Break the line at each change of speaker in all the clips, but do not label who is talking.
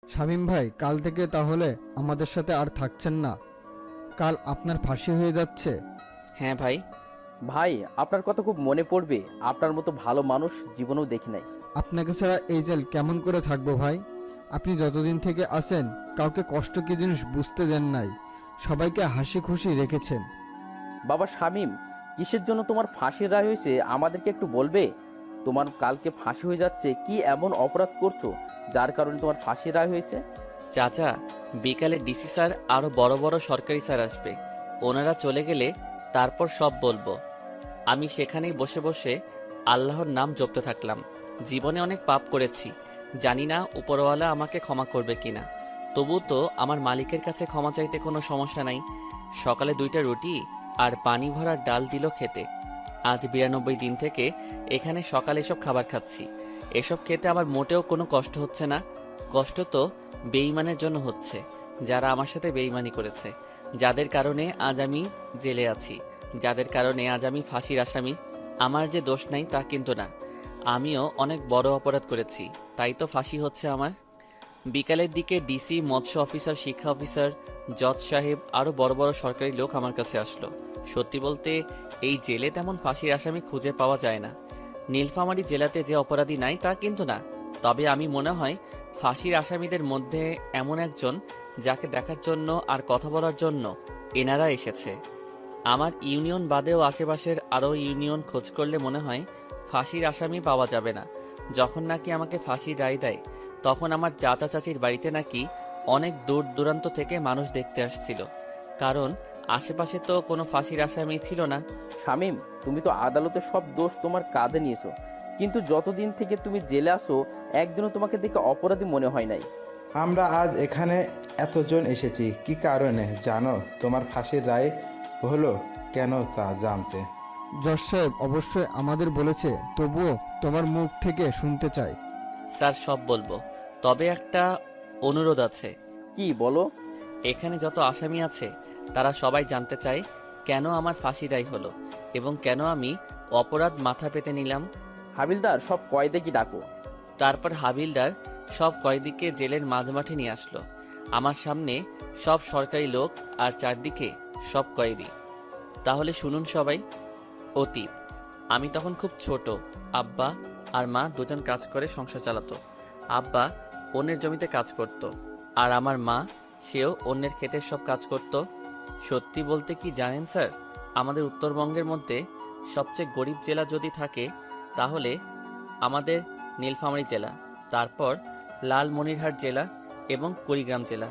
শামীম ভাই, কাল থেকে তাহলে আমাদের সাথে আর থাকছেন না? কাল আপনার ফাঁসি হয়ে যাচ্ছে।
হ্যাঁ ভাই।
ভাই, আপনার কথা খুব মনে পড়বে। আপনার মতো ভালো মানুষ জীবনেও দেখি নাই।
আপনাকে ছাড়া এই জেল কেমন করে থাকবো ভাই? আপনি যতদিন থেকে আছেন কাউকে কষ্ট কি জিনিস বুঝতে দেন নাই, সবাইকে হাসি খুশি রেখেছেন।
বাবা শামীম, কিসের জন্য তোমার ফাঁসির রায় হয়েছে আমাদেরকে একটু বলবে? তোমার কালকে ফাঁসি হয়ে যাচ্ছে, কি এমন অপরাধ করছো যার কারণে তোমার ফাঁসির রায় হয়েছে?
চাচা, বিকালে ডিসি স্যার আরো বড় বড় সরকারি স্যার আসবে। ওনারা চলে গেলে তারপর সব বলবো। আমি সেখানেই বসে বসে আল্লাহর নাম জপতে থাকলাম। জীবনে অনেক পাপ করেছি, জানি না উপরওয়ালা আমাকে ক্ষমা করবে কিনা। তবু তো আমার মালিকের কাছে ক্ষমা চাইতে কোনো সমস্যা নাই। সকালে 2টা রুটি আর পানি ভরা ডাল দিল খেতে। আজ 92 দিন থেকে এখানে সকালে এসব খাবার খাচ্ছি। এসব খেতে আমার মোটেও কোনো কষ্ট হচ্ছে না। কষ্ট তো বেঈমানের জন্য হচ্ছে, যারা আমার সাথে বেঈমানি করেছে, যাদের কারণে আজ আমি জেলে আছি, যাদের কারণে আজ আমি ফাঁসির আসামি। আমার যে দোষ নাই তা কিন্তু না, আমিও অনেক বড় অপরাধ করেছি, তাই তো ফাঁসি হচ্ছে আমার। বিকালের দিকে ডিসি, মৎস্য অফিসার, শিক্ষা অফিসার, জজ সাহেব আরও বড় বড় সরকারি লোক আমার কাছে আসলো। সত্যি বলতে এই জেলে তেমন ফাঁসির আসামি খুঁজে পাওয়া যায় না। নীলফামারী জেলাতে যে অপরাধী নাই তা কিন্তু না, তবে আমি মনে হয় ফাঁসির আসামিদের মধ্যে এমন একজন যাকে দেখার জন্য আর কথা বলার জন্য এনারা এসেছে। আমার ইউনিয়ন বাদেও আশেপাশের আরও ইউনিয়ন খোঁজ করলে মনে হয় ফাঁসির আসামি পাওয়া যাবে না। যখন নাকি আমাকে ফাঁসির রায় দেয়, তখন আমার চাচা চাচির বাড়িতে নাকি অনেক দূর দূরান্ত থেকে মানুষ দেখতে আসছিল, কারণ আশেপাশে তো কোনো ফাঁসির আসামি ছিল না।
শামীম, তুমি তো আদালতের সব দোষ তোমার কাঁধে নিয়েছো, কিন্তু যতদিন থেকে তুমি জেলে আসো একদিনও তোমাকে দেখে অপরাধী মনে হয় নাই।
আমরা আজ এখানে এতজন এসেছি কি কারণে জানো? তোমার ফাঁসির রায় হলো কেন তা জানতে।
জজ সাহেব অবশ্যই আমাদের বলেছে, তবুও তোমার মুখ থেকে শুনতে চাই।
স্যার, সব বলবো, তবে একটা অনুরোধ আছে।
কি বলো?
এখানে যত আসামি আছে তারা সবাই জানতে চায় কেন আমার ফাঁসি রায় হলো এবং কেন আমি অপরাধ মাথা পেতে নিলাম।
হাবিলদার, সব কয়েদে কি ডাকো।
তারপর হাবিলদার সব কয়েদিকে জেলের মাঝমাঠে নিয়ে আসলো। আমার সামনে সব সরকারি লোক আর চারদিকে সব কয়েদি। তাহলে শুনুন সবাই। অতীত, আমি তখন খুব ছোট। আব্বা আর মা দুজন কাজ করে সংসার চালাতো। আব্বা অন্যের জমিতে কাজ করত, আর আমার মা, সেও অন্যের ক্ষেতের সব কাজ করত। সত্যি বলতে কি জানেন স্যার, আমাদের উত্তরবঙ্গের মধ্যে সবচেয়ে গরিব জেলা যদি থাকে তাহলে আমাদের নীলফামারী জেলা, তারপর লালমনিরহাট জেলা এবং কুড়িগ্রাম জেলা।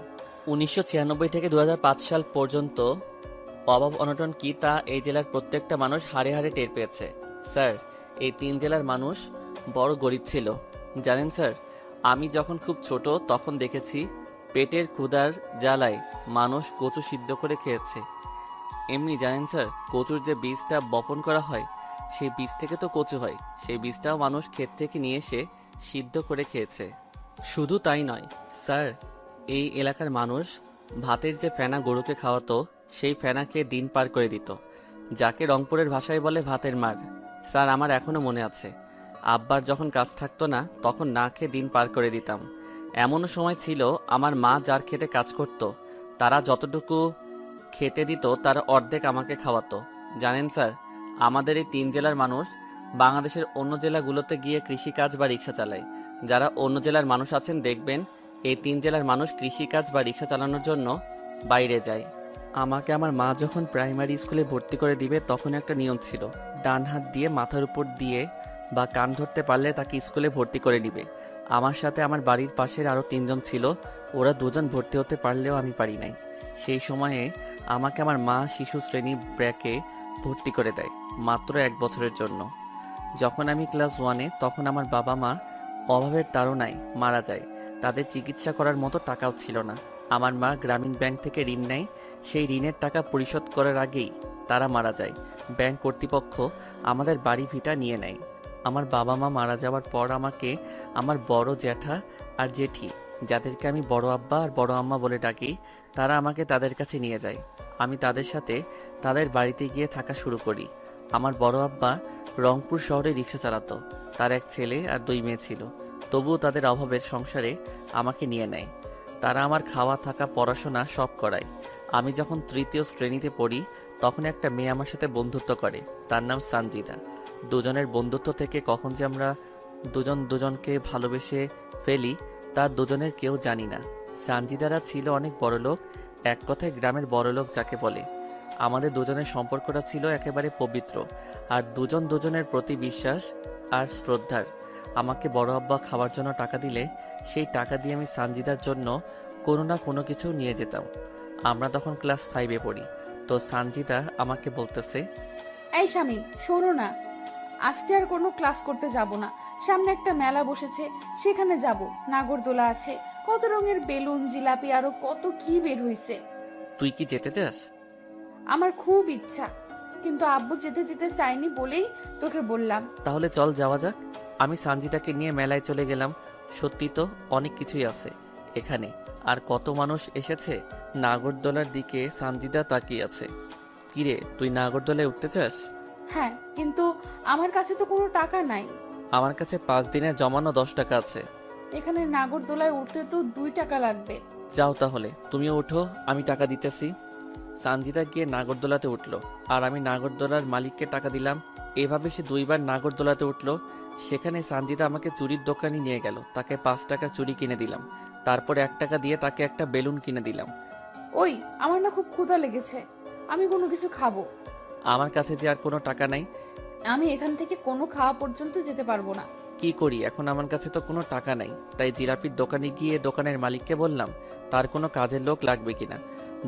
1996 থেকে 2005 সাল পর্যন্ত অভাব অনটন কি তা এই জেলার প্রত্যেকটা মানুষ হাড়ে হাড়ে টের পেয়েছে। স্যার, এই 3 জেলার মানুষ বড় গরিব ছিল। জানেন স্যার, আমি যখন খুব ছোট তখন দেখেছি পেটের ক্ষুধার জ্বালায় মানুষ কচু সিদ্ধ করে খেয়েছে। এমনি জানেন স্যার, কচুর যে বীজটা বপন করা হয় সেই বীজ থেকে তো কচু হয়, সেই বীজটাও মানুষ ক্ষেত থেকে নিয়ে এসে সিদ্ধ করে খেয়েছে। শুধু তাই নয় স্যার, এই এলাকার মানুষ ভাতের যে ফেনা গরুকে খাওয়াতো সেই ফেনা খেয়ে দিন পার করে দিত, যাকে রংপুরের ভাষায় বলে ভাতের মার। স্যার, আমার এখনো মনে আছে, আব্বার যখন কাজ থাকতো না তখন না খেয়ে দিন পার করে দিতাম। এমনও সময় ছিল আমার মা যার খেতে কাজ করত তারা যতটুকু খেতে দিত তার অর্ধেক আমাকে খাওয়াতো। জানেন স্যার, আমাদের এই 3 জেলার মানুষ বাংলাদেশের অন্য জেলাগুলোতে গিয়ে কৃষিকাজ বা রিক্সা চালায়। যারা অন্য জেলার মানুষ আছেন দেখবেন এই 3 জেলার মানুষ কৃষিকাজ বা রিক্সা চালানোর জন্য বাইরে যায়। আমাকে আমার মা যখন প্রাইমারি স্কুলে ভর্তি করে দিবে তখন একটা নিয়ম ছিল, ডান হাত দিয়ে মাথার উপর দিয়ে বা কান ধরতে পারলে তাকে স্কুলে ভর্তি করে নিবে। আমার সাথে আমার বাড়ির পাশের আরও 3 জন ছিল, ওরা 2 জন ভর্তি হতে পারলেও আমি পারি নাই। সেই সময়ে আমাকে আমার মা শিশু শ্রেণী ব্র্যাকে ভর্তি করে দেয়, মাত্র 1 বছরের জন্য। যখন আমি ক্লাস 1-এ তখন আমার বাবা মা অভাবের তাড়নায় মারা যায়। তাদের চিকিৎসা করার মতো টাকাও ছিল না। আমার মা গ্রামীণ ব্যাংক থেকে ঋণ নেয়, সেই ঋণের টাকা পরিশোধ করার আগেই তারা মারা যায়। ব্যাংক কর্তৃপক্ষ আমাদের বাড়ি ভিটা নিয়ে নেয়। আমার বাবা মা মারা যাওয়ার পর আমাকে আমার বড় জ্যাঠা আর জেঠি, যাদেরকে আমি বড় আব্বা আর বড় আম্মা বলে ডাকি, তারা আমাকে তাদের কাছে নিয়ে যায়। আমি তাদের সাথে তাদের বাড়িতে গিয়ে থাকা শুরু করি। আমার বড় আব্বা রংপুর শহরে রিক্সা চালাতো, তার এক ছেলে আর 2 মেয়ে ছিল। তবুও তাদের অভাবের সংসারে আমাকে নিয়ে নেয়। তারা আমার খাওয়া থাকা পড়াশোনা সব করায়। আমি যখন তৃতীয় শ্রেণীতে পড়ি তখন একটা মেয়ে আমার সাথে বন্ধুত্ব করে, তার নাম সানজিদা। দুজনের বন্ধুত্ব থেকে কখন যে আমরা দুজন দুজনকে ভালোবেসে ফেলি তার দুজনের কেউ জানি না। সানজিদারা ছিল অনেক বড়লোক, এক কথায় গ্রামের বড়লোক যাকে বলে। আমাদের দুজনের সম্পর্কটা ছিল একেবারে পবিত্র, আর দুজন দুজনের প্রতি বিশ্বাস আর শ্রদ্ধার। আমাকে বড় আব্বা খাওয়ার জন্য টাকা দিলে সেই টাকা দিয়ে আমি সানজিদার জন্য কোনো না কোনো কিছু নিয়ে যেতাম। আমরা তখন ক্লাস 5-এ পড়ি। তো সানজিদা আমাকে বলতেছে,
এই শামিম, শোনো না, আজকে আর কোনো ক্লাস করতে যাব না। সামনে একটা মেলা বসেছে, সেখানে যাব। নাগরদোলা আছে, কত রঙের বেলুন, জিলাপি, আরো কত কি বের হইছে।
তুই কি যেতে চাস?
আমার খুব ইচ্ছা, কিন্তু আব্বু যেতে দিতে চাইনি বলেই তোকে বললাম।
তাহলে চল যাওয়া যাক। আমি সানজিদাকে নিয়ে মেলায় চলে গেলাম। সত্যি তো অনেক কিছুই আছে এখানে, আর কত মানুষ এসেছে। নাগরদোলার দিকে সানজিদা তাকিয়ে আছে। কিরে, তুই নাগরদোলায় উঠতে চাস?
হ্যাঁ, কিন্তু আমার কাছে তো কোনো টাকা নাই।
আমার কাছে 5 দিনের জমানো 10 টাকা আছে।
এখানে নাগরদোলায় উঠতে তো 2 টাকা লাগবে।
যাও তাহলে, তুমিও ওঠো, আমি টাকা দিতেছি। সানজিদা গিয়ে নাগরদোলাতে উঠলো, আর আমি নাগরদোলার মালিককে টাকা দিলাম। এভাবে সে 2বার নাগরদোলাতে উঠলো। সেখানে সানজিদা আমাকে চুরির দোকানে নিয়ে গেল। তাকে 5 টাকার চুড়ি কিনে দিলাম। তারপরে 1 টাকা দিয়ে তাকে একটা বেলুন কিনে দিলাম।
ওই, আমার না খুব ক্ষুধা লেগেছে, আমি কোনো কিছু খাবো।
আমার কাছে যে আর কোনো টাকা নাই।
আমি এখান থেকে কোনো খাওয়া পর্যন্ত যেতে পারবো না।
কি করি এখন, আমার কাছে তো কোনো টাকা নাই। তাই জিলাপির দোকানে গিয়ে দোকানের মালিককে বললাম তার কোনো কাজের লোক লাগবে কিনা।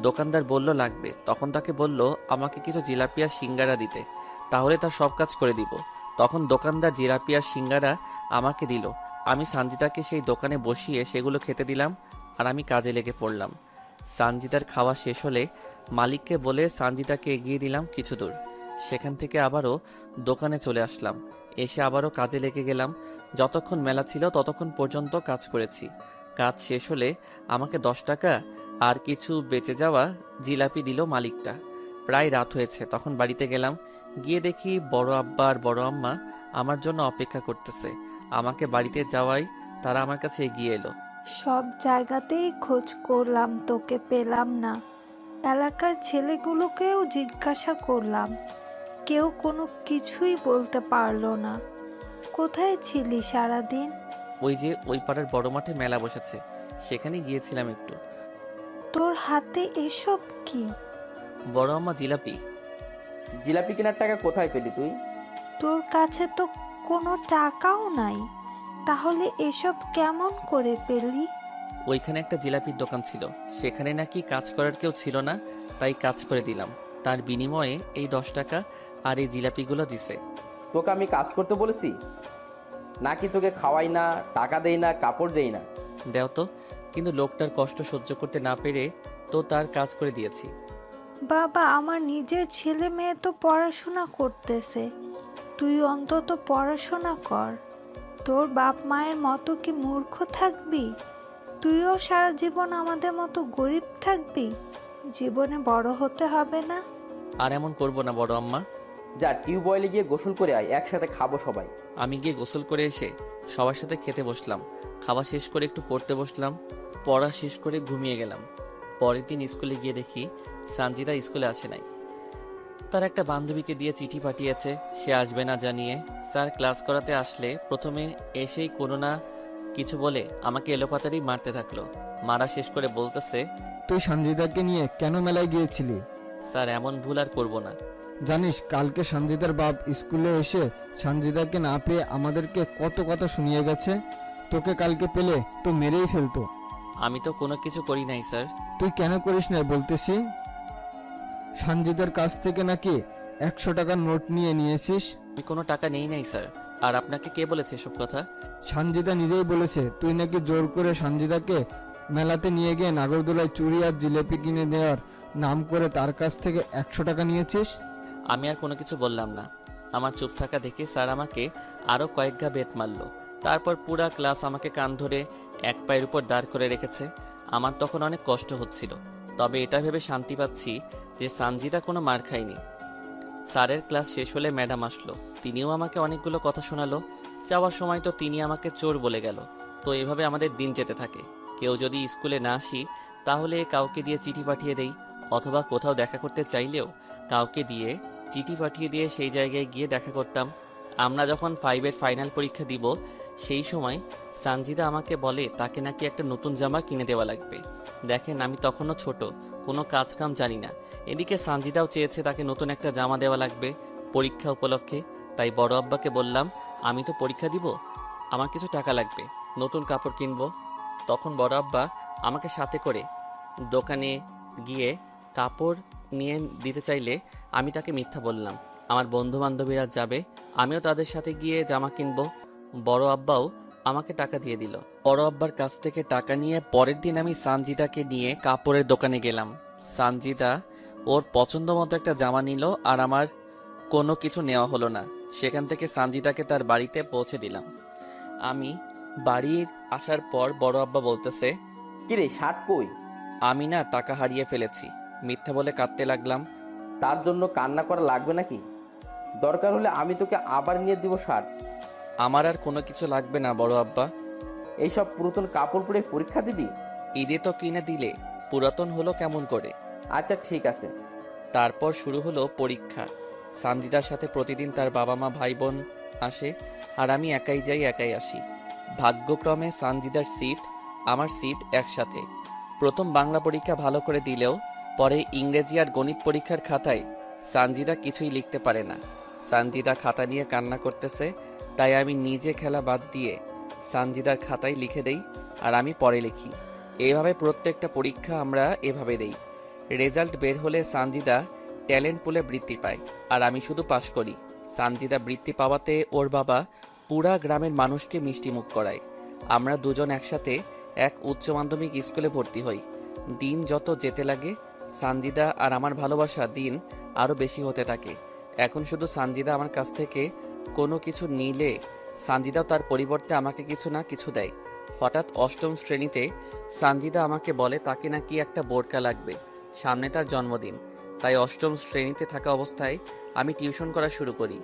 দোকানদার বলল লাগবে। তখন তাকে বলল আমাকে কিছু জিলাপি আর সিঙ্গারা দিতে, তাহলে তার সব কাজ করে দিব। তখন দোকানদার জিলাপি আর সিঙ্গারা আমাকে দিল। আমি সানজিদাকে সেই দোকানে বসিয়ে সেগুলো খেতে দিলাম, আর আমি কাজে লেগে পড়লাম। সানজিদার খাওয়া শেষ হলে মালিককে বলে সানজিদাকে এগিয়ে দিলাম কিছু দূর। সেখান থেকে আবারও দোকানে চলে আসলাম। এসে আবারও কাজে লেগে গেলাম। যতক্ষণ মেলা ছিল ততক্ষণ পর্যন্ত কাজ করেছি। কাজ শেষ হলে আমাকে 10 টাকা আর কিছু বেঁচে যাওয়া জিলাপি দিল মালিকটা। প্রায় রাত হয়েছে, তখন বাড়িতে গেলাম। গিয়ে দেখি বড় আব্বা আর বড় আম্মা আমার জন্য অপেক্ষা করতেছে। আমাকে বাড়িতে যাওয়ায় তারা আমার কাছে এগিয়ে এলো।
সব জায়গাতেই খোঁজ করলাম, তোকে পেলাম না। এলাকার ছেলেগুলোকেও জিজ্ঞাসা করলাম, কেউ কোনো কিছুই বলতে পারলো না। কোথায় ছিলি সারাদিন?
ওই যে ওই পাড়ার বড় মাঠে মেলা বসেছে, সেখানে গিয়েছিলাম একটু।
তোর হাতে এসব কি?
বড় আম্মা জিলাপি।
জিলাপি কেনার টাকা কোথায় পেলি তুই?
তোর কাছে তো কোনো টাকাও নাই, তাহলে এসব কেমন করে পেলি?
ওইখানে একটা জিলাপির দোকান ছিল, সেখানে নাকি কাজ করার কেউ ছিল না, তাই কাজ করে দিলাম। তার বিনিময়ে এই 10 টাকা আর এই জিলাপিগুলো দিছে।
তোকে আমি কাজ করতে বলেছি নাকি? তোকে খাওয়াই না, টাকা দেই না, কাপড় দেই না?
দেও তো। কিন্তু লোকটার কষ্ট সহ্য করতে না পেরে তো তার কাজ করে দিয়েছি।
বাবা, আমার নিজের ছেলে মেয়ে তো পড়াশোনা করতেছে, তুই অন্তত পড়াশোনা কর। তোর বাপ মায়ের মতো কি মূর্খ থাকবি? তুইও সারা জীবন আমাদের মতো গরিব থাকবি? জীবনে বড় হতে হবে না?
আর এমন করব না বড় আম্মা।
যা, টিউবওয়েলে গিয়ে গোসল করে আয়, একসাথে খাবো সবাই।
আমি গিয়ে গোসল করে এসে সবার সাথে খেতে বসলাম। খাওয়া শেষ করে একটু পড়তে বসলাম। পড়া শেষ করে ঘুমিয়ে গেলাম। পরের দিন স্কুলে গিয়ে দেখি সানজিদা স্কুলে আসে নাই। তার একটা বান্ধবীকে দিয়ে চিঠি পাঠিয়েছে সে আসবে না জানিয়ে। স্যার ক্লাস করাতে আসলে প্রথমে এসেই কোনো না কিছু বলে আমাকে এলোপাতাড়ি মারতে থাকলো। মারা শেষ করে বলতেছে,
তুই সঞ্জিদাকে নিয়ে কেন মেলায় গিয়েছিলি?
স্যার এমন ভুল আর করবো না।
জানিস কালকে সঞ্জিদার বাপ স্কুলে এসে সঞ্জিদাকে না পেয়ে আমাদেরকে কত কথা শুনিয়ে গেছে। তোকে কালকে পেলে তো মেরেই ফেলতো।
আমি তো কোনো কিছু করি নাই স্যার।
তুই কেন করিস না বলতেছি? সঞ্জিদার কাছ থেকে নাকি 100 টাকার নোট নিয়েছিস।
আমি কোনো টাকা নেই নাই স্যার। আর আপনাকে কে বলেছে এসব কথা?
সঞ্জিদা নিজেই বলেছে তুই নাকি জোর করে সঞ্জিদাকে মেলাতে নিয়ে গিয়ে নাগরদোলায় চুড়ি আর জিলেপি কিনে দেওয়ার নাম করে তার কাছ থেকে 100 টাকা নিয়েছিস।
আমি আর কোনো কিছু বললাম না। আমার চুপ থাকা দেখে স্যার আমাকে আরও কয়েক ঘা বেত মারল। তারপর পুরা ক্লাস আমাকে কান ধরে এক পায়ের উপর দাঁড় করে রেখেছে। আমার তখন অনেক কষ্ট হচ্ছিল, তবে এটা ভেবে শান্তি পাচ্ছি যে সানজিদা কোনো মার খায়নি। স্যারের ক্লাস শেষ হলে ম্যাডাম আসলো, তিনিও আমাকে অনেকগুলো কথা শোনালো। যাওয়ার সময় তো তিনি আমাকে চোর বলে গেল। তো এভাবে আমাদের দিন যেতে থাকে। কেউ যদি স্কুলে না আসি তাহলে কাউকে দিয়ে চিঠি পাঠিয়ে দেই, অথবা কোথাও দেখা করতে চাইলেও কাউকে দিয়ে চিঠি পাঠিয়ে দিয়ে সেই জায়গায় গিয়ে দেখা করতাম। আমরা যখন 5-এর ফাইনাল পরীক্ষা দিব সেই সময় সানজিদা আমাকে বলে তাকে নাকি একটা নতুন জামা কিনে দেওয়া লাগবে। দেখেন আমি তখনও ছোট, কোনো কাজ কাম জানি না। এদিকে সানজিদাও চেয়েছে তাকে নতুন একটা জামা দেওয়া লাগবে পরীক্ষা উপলক্ষে। তাই বড় আব্বাকে বললাম, আমি তো পরীক্ষা দিব, আমার কিছু টাকা লাগবে, নতুন কাপড় কিনবো। তখন বড় আব্বা আমাকে সাথে করে দোকানে গিয়ে কাপড় নিয়ে দিতে চাইলে আমি তাকে মিথ্যা বললাম। আমার বন্ধু বান্ধবীরা যাবে, আমিও তাদের সাথে গিয়ে জামা কিনবো। বড় আব্বাও আমাকে টাকা দিয়ে দিল। বড় আব্বার কাছ থেকে টাকা নিয়ে পরের দিন আমি সানজিদাকে নিয়ে কাপড়ের দোকানে গেলাম। সানজিদা ওর পছন্দ মতো একটা জামা নিল, আর আমার কোনো কিছু নেওয়া হলো না। সেখান থেকে সানজিদাকে তার বাড়িতে পৌঁছে দিলাম। আমি বাড়ির আসার পর বড় আব্বা বলতেছে,
কিরে শার্ট কই?
আমি না টাকা হারিয়ে ফেলেছি, মিথ্যা বলে কাঁদতে লাগলাম।
তার জন্য কান্না করা লাগবে নাকি? দরকার হলে আমি তোকে আবার নিয়ে দিব শার্ট।
আমার আর কোনো কিছু লাগবে না বড় আব্বা।
এইসব পুরাতন কাপড় পরে পরীক্ষা দিবি?
ঈদে তো কিনে দিলে, পুরাতন হলো কেমন করে?
আচ্ছা ঠিক আছে।
তারপর শুরু হলো পরীক্ষা। সানজিদার সাথে প্রতিদিন তার বাবা মা ভাই বোন আসে, আর আমি একাই যাই একাই আসি। ভাগ্যক্রমে সানজিদার সিট আমার সিট একসাথে। প্রথম বাংলা পরীক্ষা ভালো করে দিলেও পরে ইংরেজি আর গণিত পরীক্ষার খাতায় সানজিদা কিছুই লিখতে পারে না। সানজিদা খাতা নিয়ে কান্না করতেছে, তাই আমি নিজে খেলা বাদ দিয়ে সানজিদার খাতায় লিখে দেই, আর আমি পরে লিখি। এইভাবে প্রত্যেকটা পরীক্ষা আমরা এভাবে দেই। রেজাল্ট বের হলে সানজিদা ট্যালেন্ট পুলে বৃত্তি পায়, আর আমি শুধু পাশ করি। সানজিদা বৃত্তি পাওয়াতে ওর বাবা পুরা গ্রামের মানুষকে মিষ্টিমুখ করায়। আমরা দুজন একসাথে এক উচ্চ মাধ্যমিক স্কুলে ভর্তি হই। দিন যত যেতে লাগে সানজিদা আর আমার ভালোবাসা দিন আরও বেশি হতে থাকে। এখন শুধু সানজিদা আমার কাছ থেকে কোনো কিছু নিলে সানজিদাও তার পরিবর্তে আমাকে কিছু না কিছু দেয়। হঠাৎ অষ্টম শ্রেণীতে সানজিদা আমাকে বলে তাকে নাকি একটা বোরকা লাগবে, সামনে তার জন্মদিন। তাই অষ্টম শ্রেণীতে থাকা অবস্থায় আমি টিউশন করা শুরু করি।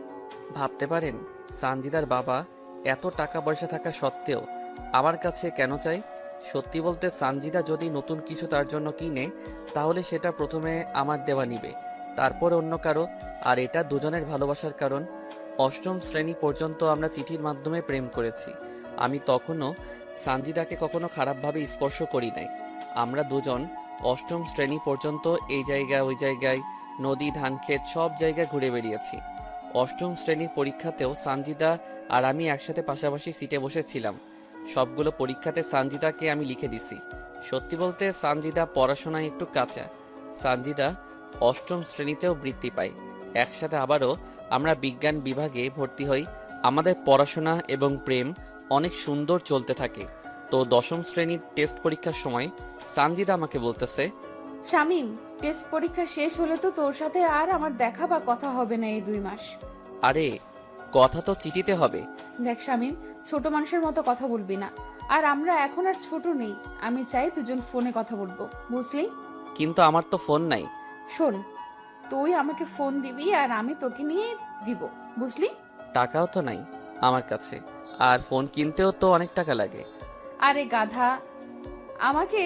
ভাবতে পারেন সানজিদার বাবা এত টাকা পয়সা থাকা সত্ত্বেও আমার কাছে কেন চাই? সত্যি বলতে সানজিদা যদি নতুন কিছু তার জন্য কিনে তাহলে সেটা প্রথমে আমার দেওয়া নিবে, তারপর অন্য কারো, আর এটা দুজনের ভালোবাসার কারণ। অষ্টম শ্রেণী পর্যন্ত আমরা চিঠির মাধ্যমে প্রেম করেছি। আমি তখনও সানজিদাকে কখনো খারাপভাবে স্পর্শ করি নাই। আমরা দুজন অষ্টম শ্রেণী পর্যন্ত এই জায়গায় ওই জায়গায়, নদী ধানক্ষেত সব জায়গায় ঘুরে বেরিয়েছি। অষ্টম শ্রেণীর পরীক্ষাতেও সানজিদা আর আমি একসাথে পাশাপাশি সিটে বসেছিলাম। সবগুলো পরীক্ষাতে সানজিদাকে আমি লিখে দিছি। সত্যি বলতে সানজিদা পড়াশোনায় একটু কাঁচা। সানজিদা অষ্টম শ্রেণীতেও বৃত্তি পায়। একসাথে আবারও আমরা বিজ্ঞান বিভাগে ভর্তি হই। আমাদের পড়াশোনা এবং প্রেম অনেক সুন্দর চলতে থাকে। তো দশম শ্রেণীর টেস্ট পরীক্ষার সময় সানজিদা আমাকে বলতেছে,
শামিম, টেস্ট পরীক্ষা শেষ হলে তো তোর সাথে আর আমার দেখা বা কথা হবে না এই 2 মাস।
আরে কথা তো চিঠিতে হবে।
দেখ শামিম, ছোট মানুষের মতো কথা বলবি না। আর আমরা এখন আর ছোট নেই। আমি চাই দুজন ফোনে কথা বলবো, বুঝলি?
কিন্তু আমার তো ফোন নাই।
শোন, তুই আমাকে ফোন দিবি আর আমি তোকে নিয়ে দিব, বুঝলি?
টাকাও তো নাই আমার কাছে, আর ফোন কিনতেও তো অনেক টাকা লাগে।
আরে গাধা, আমাকে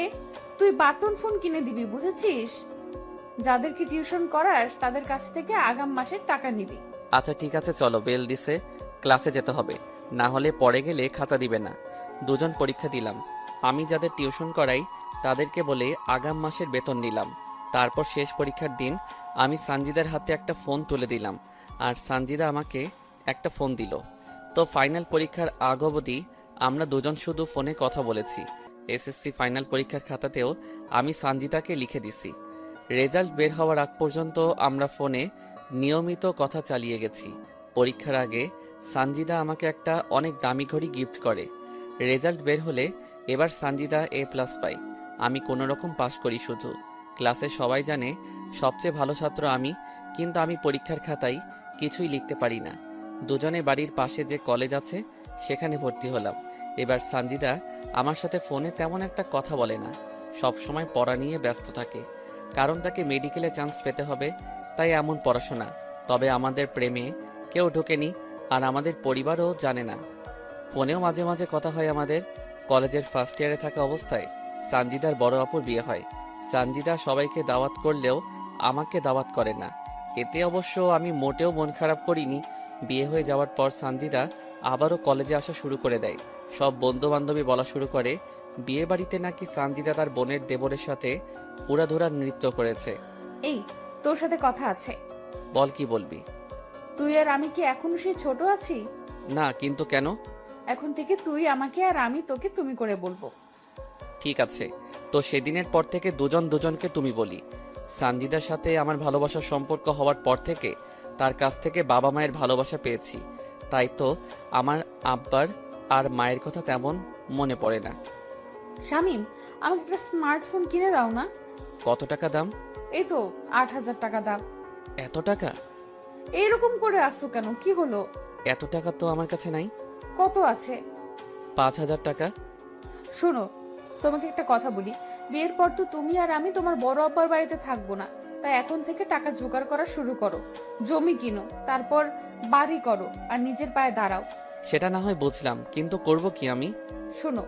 তুই বাটন ফোন কিনে দিবি, বুঝেছিস? যাদেরকে টিউশন করাস তাদের কাছ থেকে আগাম মাসের টাকা নিবি।
আচ্ছা ঠিক আছে, চলো, বেল দিছে, ক্লাসে যেতে হবে, না হলে পরে গেলে খাতা দিবে না। দুজন পরীক্ষা দিলাম। আমি যাদের টিউশন করাই তাদেরকে বলে আগাম মাসের বেতন নিলাম। তারপর শেষ পরীক্ষার দিন আমি সানজিদার হাতে একটা ফোন তুলে দিলাম, আর সানজিদা আমাকে একটা ফোন দিল। তো ফাইনাল পরীক্ষার আগ অবধি আমরা দুজন শুধু ফোনে কথা বলেছি। এসএসসি ফাইনাল পরীক্ষার খাতাতেও আমি সানজিদাকে লিখে দিছি। রেজাল্ট বের হওয়ার আগ পর্যন্ত আমরা ফোনে নিয়মিত কথা চালিয়ে গেছি। পরীক্ষার আগে সানজিদা আমাকে একটা অনেক দামি ঘড়ি গিফট করে। রেজাল্ট বের হলে এবার সানজিদা A+ পাই, আমি কোনো রকম পাশ করি। শুধু ক্লাসে সবাই জানে সবচেয়ে ভালো ছাত্র আমি, কিন্তু আমি পরীক্ষার খাতায় কিছুই লিখতে পারি না। দুজনে বাড়ির পাশে যে কলেজ আছে সেখানে ভর্তি হলাম। এবার সানজিদা আমার সাথে ফোনে তেমন একটা কথা বলে না, সব সময় পড়া নিয়ে ব্যস্ত থাকে, কারণ তাকে মেডিকেলে চান্স পেতে হবে, তাই এমন পড়াশোনা। তবে আমাদের প্রেমে কেউ ঢোকেনি, আর আমাদের পরিবারও জানে না। ফোনেও মাঝে মাঝে কথা হয় আমাদের। কলেজের ফার্স্ট ইয়ারে থাকা অবস্থায় সানজিদার বড় আপুর বিয়ে হয়। সানজিদা সবাইকে দাওয়াত করলেও আমাকে দাওয়াত করে না। এতে অবশ্য আমি মোটেও মন খারাপ করিনি। বিয়ে হয়ে যাওয়ার পর সানজিদা আবারও কলেজে আসা শুরু করে দেয়। সব বন্ধু বান্ধবী বলা শুরু করে বিয়ে বাড়িতে নাকি সানজিদা তার বোনের দেবরের সাথে উড়াধুরা নৃত্য করেছে।
এই, তোর সাথে কথা আছে।
বল, কি বলবি?
তুই আর আমি কি এখনো সেই ছোট আছি?
না, কিন্তু কেন?
এখন থেকে তুই আমাকে আর আমি তোকে তুমি করে বলবো।
ঠিক আছে, তো সেদিনের পর থেকে দুজন দুজনকে তুমি বলি। সানজিদার সাথে আমার ভালোবাসার সম্পর্ক হওয়ার পর থেকে তার কাছ থেকে বাবা মায়ের ভালোবাসা পেয়েছি। তাই তো আমার আব্বার আর মায়ের কথা তেমন মনে পড়ে না।
শামিম, আমাকে একটা স্মার্টফোন কিনে দাও না।
কত টাকা দাম?
এই তো 8,000 টাকা দাম।
এত টাকা?
এইরকম করে আসছো কেন, কি হলো?
এত টাকা তো আমার কাছে নাই।
কত আছে?
5,000 টাকা।
শোনো, তোমাকে একটা কথা বলি। বিয়ের পর তো তুমি আর আমি তোমার বড় আব্বার বাড়িতে থাকবো না। তাই এখন থেকে টাকা জোগাড় করা শুরু করো। জমি কিনো, তারপর বাড়ি করো, আর নিজের পায়ে দাঁড়াও।
সেটা না হয় বুঝলাম, কিন্তু করব কি আমি?
শোনো,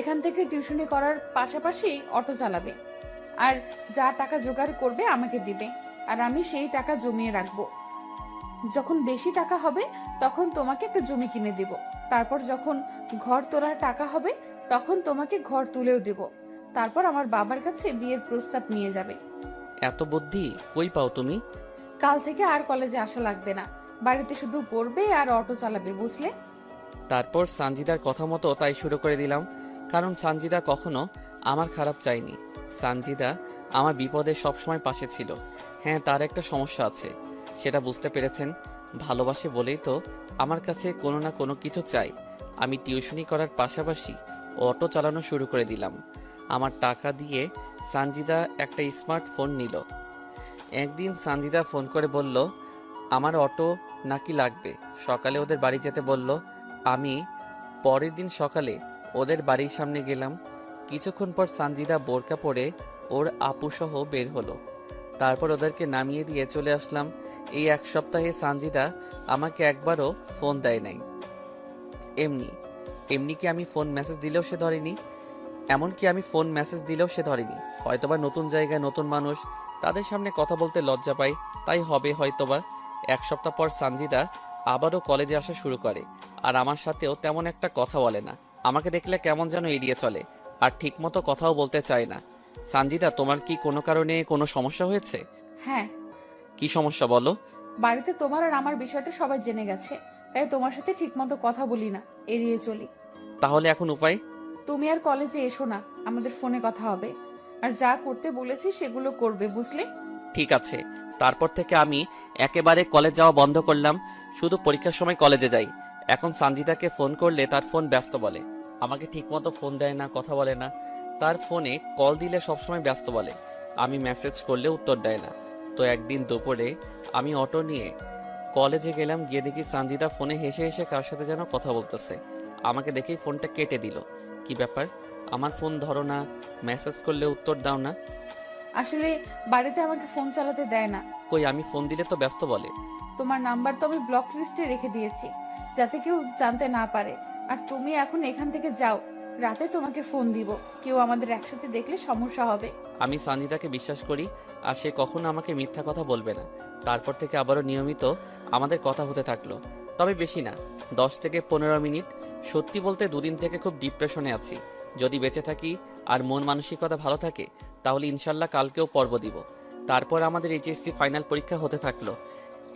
এখান থেকে টিউশনি করার পাশাপাশি অটো চালাবে, আর যা টাকা জোগাড় করবে আমাকে দিবে, আর আমি সেই টাকা জমিয়ে রাখবো। যখন বেশি টাকা হবে তখন তোমাকে একটা জমি কিনে দেব। তারপর যখন ঘর তোলার টাকা হবে তখন তোমাকে ঘর তুলেও দেব। তারপর আমার বাবার কাছে বিয়ের প্রস্তাব নিয়ে যাবে।
এত বুদ্ধি কই পাও তুমি?
কাল থেকে আর কলেজে আসা লাগবে না, বাড়িতে শুধু পড়বে আর অটো চালাবে, বুঝলে?
তারপর সানজিদার কথা মতো তাই শুরু করে দিলাম, কারণ সানজিদা কখনো আমার খারাপ চায়নি। সানজিদা আমার বিপদে সবসময় পাশে ছিল। হ্যাঁ, তার একটা সমস্যা আছে, সেটা বুঝতে পেরেছেন। ভালোবাসে বলেই তো আমার কাছে কোনো না কোনো কিছু চাই। আমি টিউশনি করার পাশাপাশি অটো চালানো শুরু করে দিলাম। আমার টাকা দিয়ে সানজিদা একটা স্মার্টফোন নিল। একদিন সানজিদা ফোন করে বলল আমার অটো নাকি লাগবে, সকালে ওদের বাড়ি যেতে বলল। আমি পরের দিন সকালে ওদের বাড়ির সামনে গেলাম। কিছুক্ষণ পর সানজিদা বোরকা পরে ওর আপুসহ বের হলো। তারপর ওদেরকে নামিয়ে দিয়ে চলে আসলাম। এই এক সপ্তাহে সানজিদা আমাকে একবারও ফোন দেয় নাই। এমনি কি আমি ফোন মেসেজ দিলেও সে ধরেনি। এমনকি আমি ফোন মেসেজ দিলেও সে ধরেনি। হয়তোবা নতুন জায়গায় নতুন মানুষ, তাদের সামনে কথা বলতে লজ্জা পাই, তাই হবে হয়তোবা। এক সপ্তাহ পর সানজিদা আবারও কলেজে আসা শুরু করে, আর আমার সাথেও তেমন একটা কথা বলে না। আমাকে দেখলে কেমন যেন এড়িয়ে চলে, আর ঠিকমতো কথাও বলতে চায় না। সানজিদা, তোমার কি কোনো কারণে কোনো সমস্যা হয়েছে?
হ্যাঁ,
কি সমস্যা বলো?
বাড়িতে তোমার আর আমার বিষয়টা সবাই জেনে গেছে, তাই তোমার সাথে ঠিকমতো কথা বলি না, এড়িয়ে চলি।
তাহলে এখন উপায়?
তুমি আর কলেজে এসো না, আমাদের ফোনে কথা হবে, আর যা করতে বলেছি সেগুলো করবে, বুঝলে?
ঠিক আছে। তারপর থেকে আমি একেবারে কলেজ যাওয়া বন্ধ করলাম, শুধু পরীক্ষার সময় কলেজে যাই। এখন সানজিদাকে ফোন করলে তার ফোন ব্যস্ত বলে, আমাকে ঠিকমতো ফোন দেয় না, কথা বলে না। তার ফোনে কল দিলে সবসময় ব্যস্ত বলে, আমি মেসেজ করলে উত্তর দেয় না। তো একদিন দুপুরে আমি অটো নিয়ে কলেজে গেলাম, গিয়ে দেখি সানজিদা ফোনে হেসে হেসে কার সাথে যেন কথা বলতেছে। আমাকে দেখেই ফোনটা কেটে দিল। কি ব্যাপার, আমার ফোন ধরো না, মেসেজ করলে উত্তর দাও না?
আসলে বাড়িতে আমাকে ফোন চালাতে দেয় না।
কই, আমি ফোন দিলে তো ব্যস্ত বলে।
তোমার নাম্বার তো আমি ব্লক লিস্টে রেখে দিয়েছি, যাতে কেউ জানতে না পারে। আর তুমি এখন এখান থেকে যাও, রাতে তোমাকে ফোন দিব, কেউ আমাদের একসাথে দেখলে সমস্যা হবে।
আমি সানজিদাকে বিশ্বাস করি, আর সে কখনো আমাকে মিথ্যা কথা বলবে না। তারপর থেকে আবারও নিয়মিত আমাদের কথা হতে থাকলো, তবে বেশি না, 10 থেকে 15 মিনিট। সত্যি বলতে দুদিন থেকে খুব ডিপ্রেশনে আছি। যদি বেঁচে থাকি আর মন মানসিকতা ভালো থাকে তাহলে ইনশাল্লাহ কালকেও পর্ব দিব। তারপর আমাদের এইচএসসি ফাইনাল পরীক্ষা হতে থাকলো।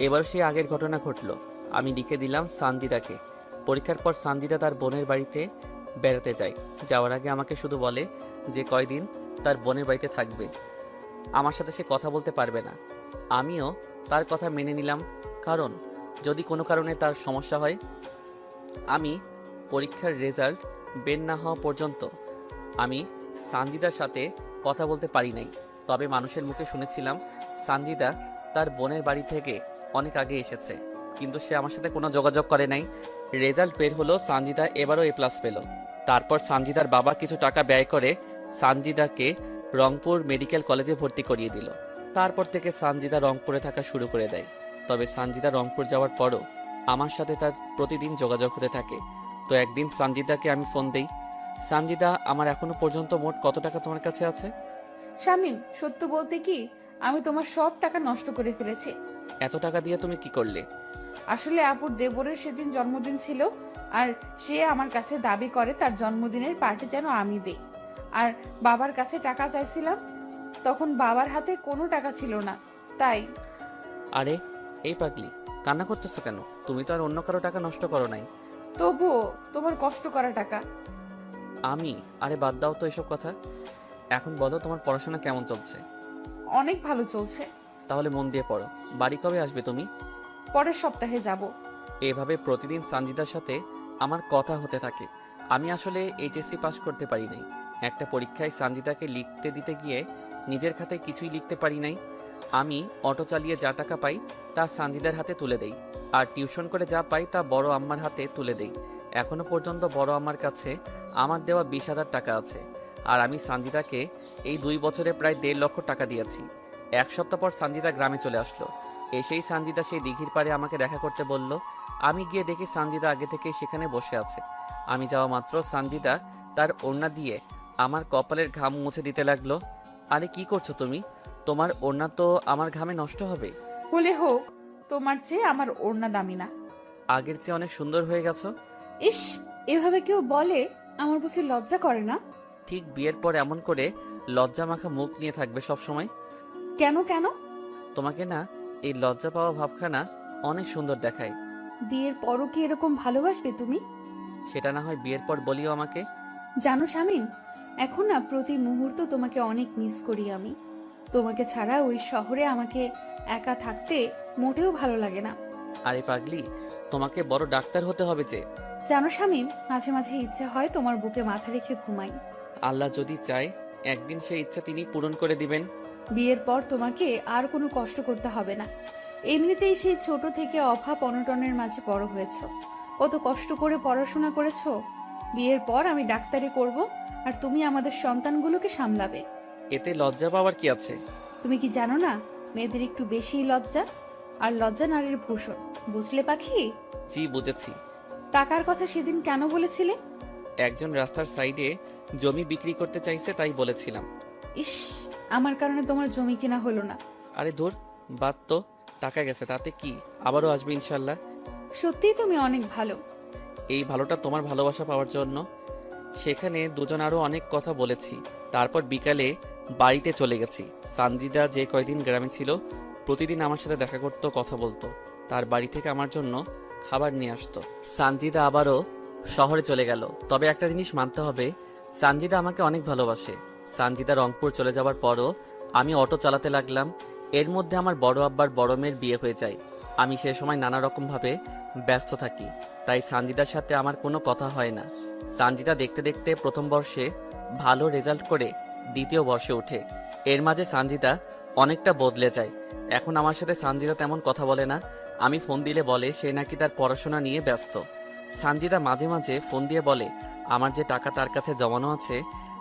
এবার সে আগের ঘটনা ঘটলো। আমি লিখে দিলাম সানজিদাকে। পরীক্ষার পর সানজিদা তার বোনের বাড়িতে বেড়াতে যায়। যাওয়ার আগে আমাকে শুধু বলে যে কয়দিন তার বোনের বাড়িতে থাকবে, আমার সাথে সে কথা বলতে পারবে না। আমিও তার কথা মেনে নিলাম, কারণ যদি কোনো কারণে তার সমস্যা হয়। আমি পরীক্ষার রেজাল্ট বের না হওয়া পর্যন্ত আমি সানজিদার সাথে কথা বলতে পারি নাই। তবে মানুষের মুখে শুনেছিলাম সানজিদা তার বোনের বাড়ি থেকে অনেক আগে এসেছে, কিন্তু সে আমার সাথে কোনো যোগাযোগ করে নাই। রেজাল্ট বের হলো, সানজিদা এবারও A+ পেল। তারপর সানজিদার বাবা কিছু টাকা ব্যয় করে সানজিদাকে রংপুর মেডিকেল কলেজে ভর্তি করিয়ে দিল। তারপর থেকে সানজিদা রংপুরে থাকা শুরু করে দেয়। তবে সানজিদা রংপুর যাওয়ার পরও আমার সাথে তার প্রতিদিন যোগাযোগ হতে থাকে। তো একদিন সানজিদাকে আমি ফোন দেই। সানজিদা, আমার এখনো পর্যন্ত মোট কত টাকা তোমার কাছে আছে?
শামীম, সত্য বলতে কি, আমি তোমার সব টাকা নষ্ট করে ফেলেছি।
এত টাকা দিয়ে তুমি কি করলে?
আসলে আপুর দেবরের সেদিন জন্মদিন ছিল, আর সে আমার কাছে দাবি করে তার জন্মদিনের পার্টি যেন আমি দেই। আর বাবার কাছে টাকা চাইছিলাম, তখন বাবার হাতে কোনো টাকা ছিল না, তাই।
আরে এই পাগলি, কান্না করতেছো কেন? তুমি তো আর অন্য কারো টাকা নষ্ট করো নাই।
তবুও তোমার কষ্ট করা টাকা।
আরে বাদ দাও তো এসব কথা। এখন বলো, তোমার পড়াশোনা কেমন চলছে?
অনেক ভালো চলছে।
তাহলে মন দিয়ে পড়ো। বাড়ি কবে আসবে তুমি?
পরের সপ্তাহে যাব।
এভাবে প্রতিদিন সানজিদার সাথে আমার কথা হতে থাকে। আমি আসলে এইচএসসি পাস করতে পারি নাই। একটা পরীক্ষায় সানজিদাকে লিখতে দিতে গিয়ে নিজের খাতায় কিছুই লিখতে পারি নাই। আমি অটো চালিয়ে যা টাকা পাই তা সানজিদার হাতে তুলে দেই, আর টিউশন করে যা পাই তা বড় আম্মার হাতে তুলে দেই। এখনো পর্যন্ত বড় আম্মার কাছে আমার দেওয়া 20,000 টাকা আছে। আর আমি সানজিদাকে এই 2 বছরে প্রায় 1.5 লক্ষ টাকা দিয়েছি। 1 সপ্তাহ পর সানজিদা গ্রামে চলে আসলো। এসেই সানজিদা সেই দিঘির পাড়ে আমাকে দেখা করতে বলল। আমি গিয়ে দেখি সানজিদা আগে থেকেই সেখানে বসে আছে। আমি যাওয়া মাত্র সানজিদা তার ওড়না দিয়ে আমার কপালের ঘাম মুছে দিতে লাগলো। আরে কি করছো তুমি? তোমার ওড়না তো আমার ঘামে নষ্ট হবে।
হলে হোক, তোমার চেয়ে আমার ওড়না দামি না।
আগের চেয়ে অনেক সুন্দর হয়ে গেছো।
ইস, এভাবে কেউ বলে? আমার বুঝি লজ্জা করে না?
ঠিক বিয়ের পর এমন করে লজ্জা মাখা মুখ নিয়ে থাকবে সব সময়?
কেন কেন?
তোমাকে না এই লজ্জা পাওয়া ভাবখানা অনেক সুন্দর দেখায়।
বিয়ের পরও কি এরকম ভালোবাসবে তুমি?
সেটা না হয় বিয়ের পর বলিও আমাকে।
জানো শামীম, এখন না প্রতি মুহূর্ত তোমাকে অনেক মিস করি আমি। তোমাকে ছাড়া ওই শহরে আমাকে একা থাকতে মোটেও ভালো লাগে না।
আরে পাগলি, তোমাকে বড় ডাক্তার হতে হবে যে।
জানো শামীম, মাঝে মাঝে ইচ্ছে হয় তোমার বুকে মাথা রেখে ঘুমাই।
আল্লাহ যদি চায় একদিন সেই ইচ্ছা তিনি পূরণ করে দিবেন।
বিয়ের পর তোমাকে আর কোনো কষ্ট করতে হবে না। এমনিতেই সেই ছোট থেকে অভাব অনটনের মাঝে বড় হয়েছো, কত কষ্ট করে পড়াশোনা করেছো। বিয়ের পর আমি ডাক্তারি করব, আর তুমি আমাদের সন্তানগুলোকে সামলাবে।
এতে লজ্জা পাওয়ার কি আছে?
তুমি কি জানো না, মেয়েদের একটু বেশি লজ্জা, আর লজ্জা নারীর ভূষণ, বুঝলে পাখি?
জি বুঝেছি।
টাকার কথা সেদিন কেন বলেছিলে?
একজন রাস্তার সাইডে জমি বিক্রি করতে চাইছে তাই বলেছিলাম।
ইস, আমার কারণে তোমার জমি কিনা হলো না।
আরে ধুর, বাদ তো, টাকা গেছে তাতে কি, আবারও আসবে ইনশাল্লাহ।
সত্যিই তুমি অনেক ভালো।
এই ভালোটা তোমার ভালোবাসা পাওয়ার জন্য। সেখানে দুজন আরো অনেক কথা বলেছি। তারপর বিকালে বাড়িতে চলে গেছি। সানজিদা যে কয়দিন গ্রামে ছিল প্রতিদিন আমার সাথে দেখা করতো, কথা বলতো। তার বাড়ি থেকে আমার জন্য খাবার নিয়ে আসতো। সানজিদা আবারও শহরে চলে গেল। তবে একটা জিনিস মানতে হবে, সানজিদা আমাকে অনেক ভালোবাসে। সানজিদা রংপুর চলে যাওয়ার পরও আমি অটো চালাতে লাগলাম। এর মধ্যে আমার বড় আব্বার বড় মেয়ের বিয়ে হয়ে যায়। আমি সে সময় নানা রকমভাবে ব্যস্ত থাকি, তাই সানজিদার সাথে আমার কোনো কথা হয় না। সানজিদা দেখতে দেখতে প্রথম বর্ষে ভালো রেজাল্ট করে দ্বিতীয় বর্ষে ওঠে। এর মাঝে সানজিদা অনেকটা বদলে যায়। এখন আমার সাথে সানজিদা তেমন কথা বলে না। আমি ফোন দিলে বলে সে নাকি তার পড়াশোনা নিয়ে ব্যস্ত। সানজিদা মাঝে মাঝে ফোন দিয়ে বলে আমার যে টাকা তার কাছে জমানো আছে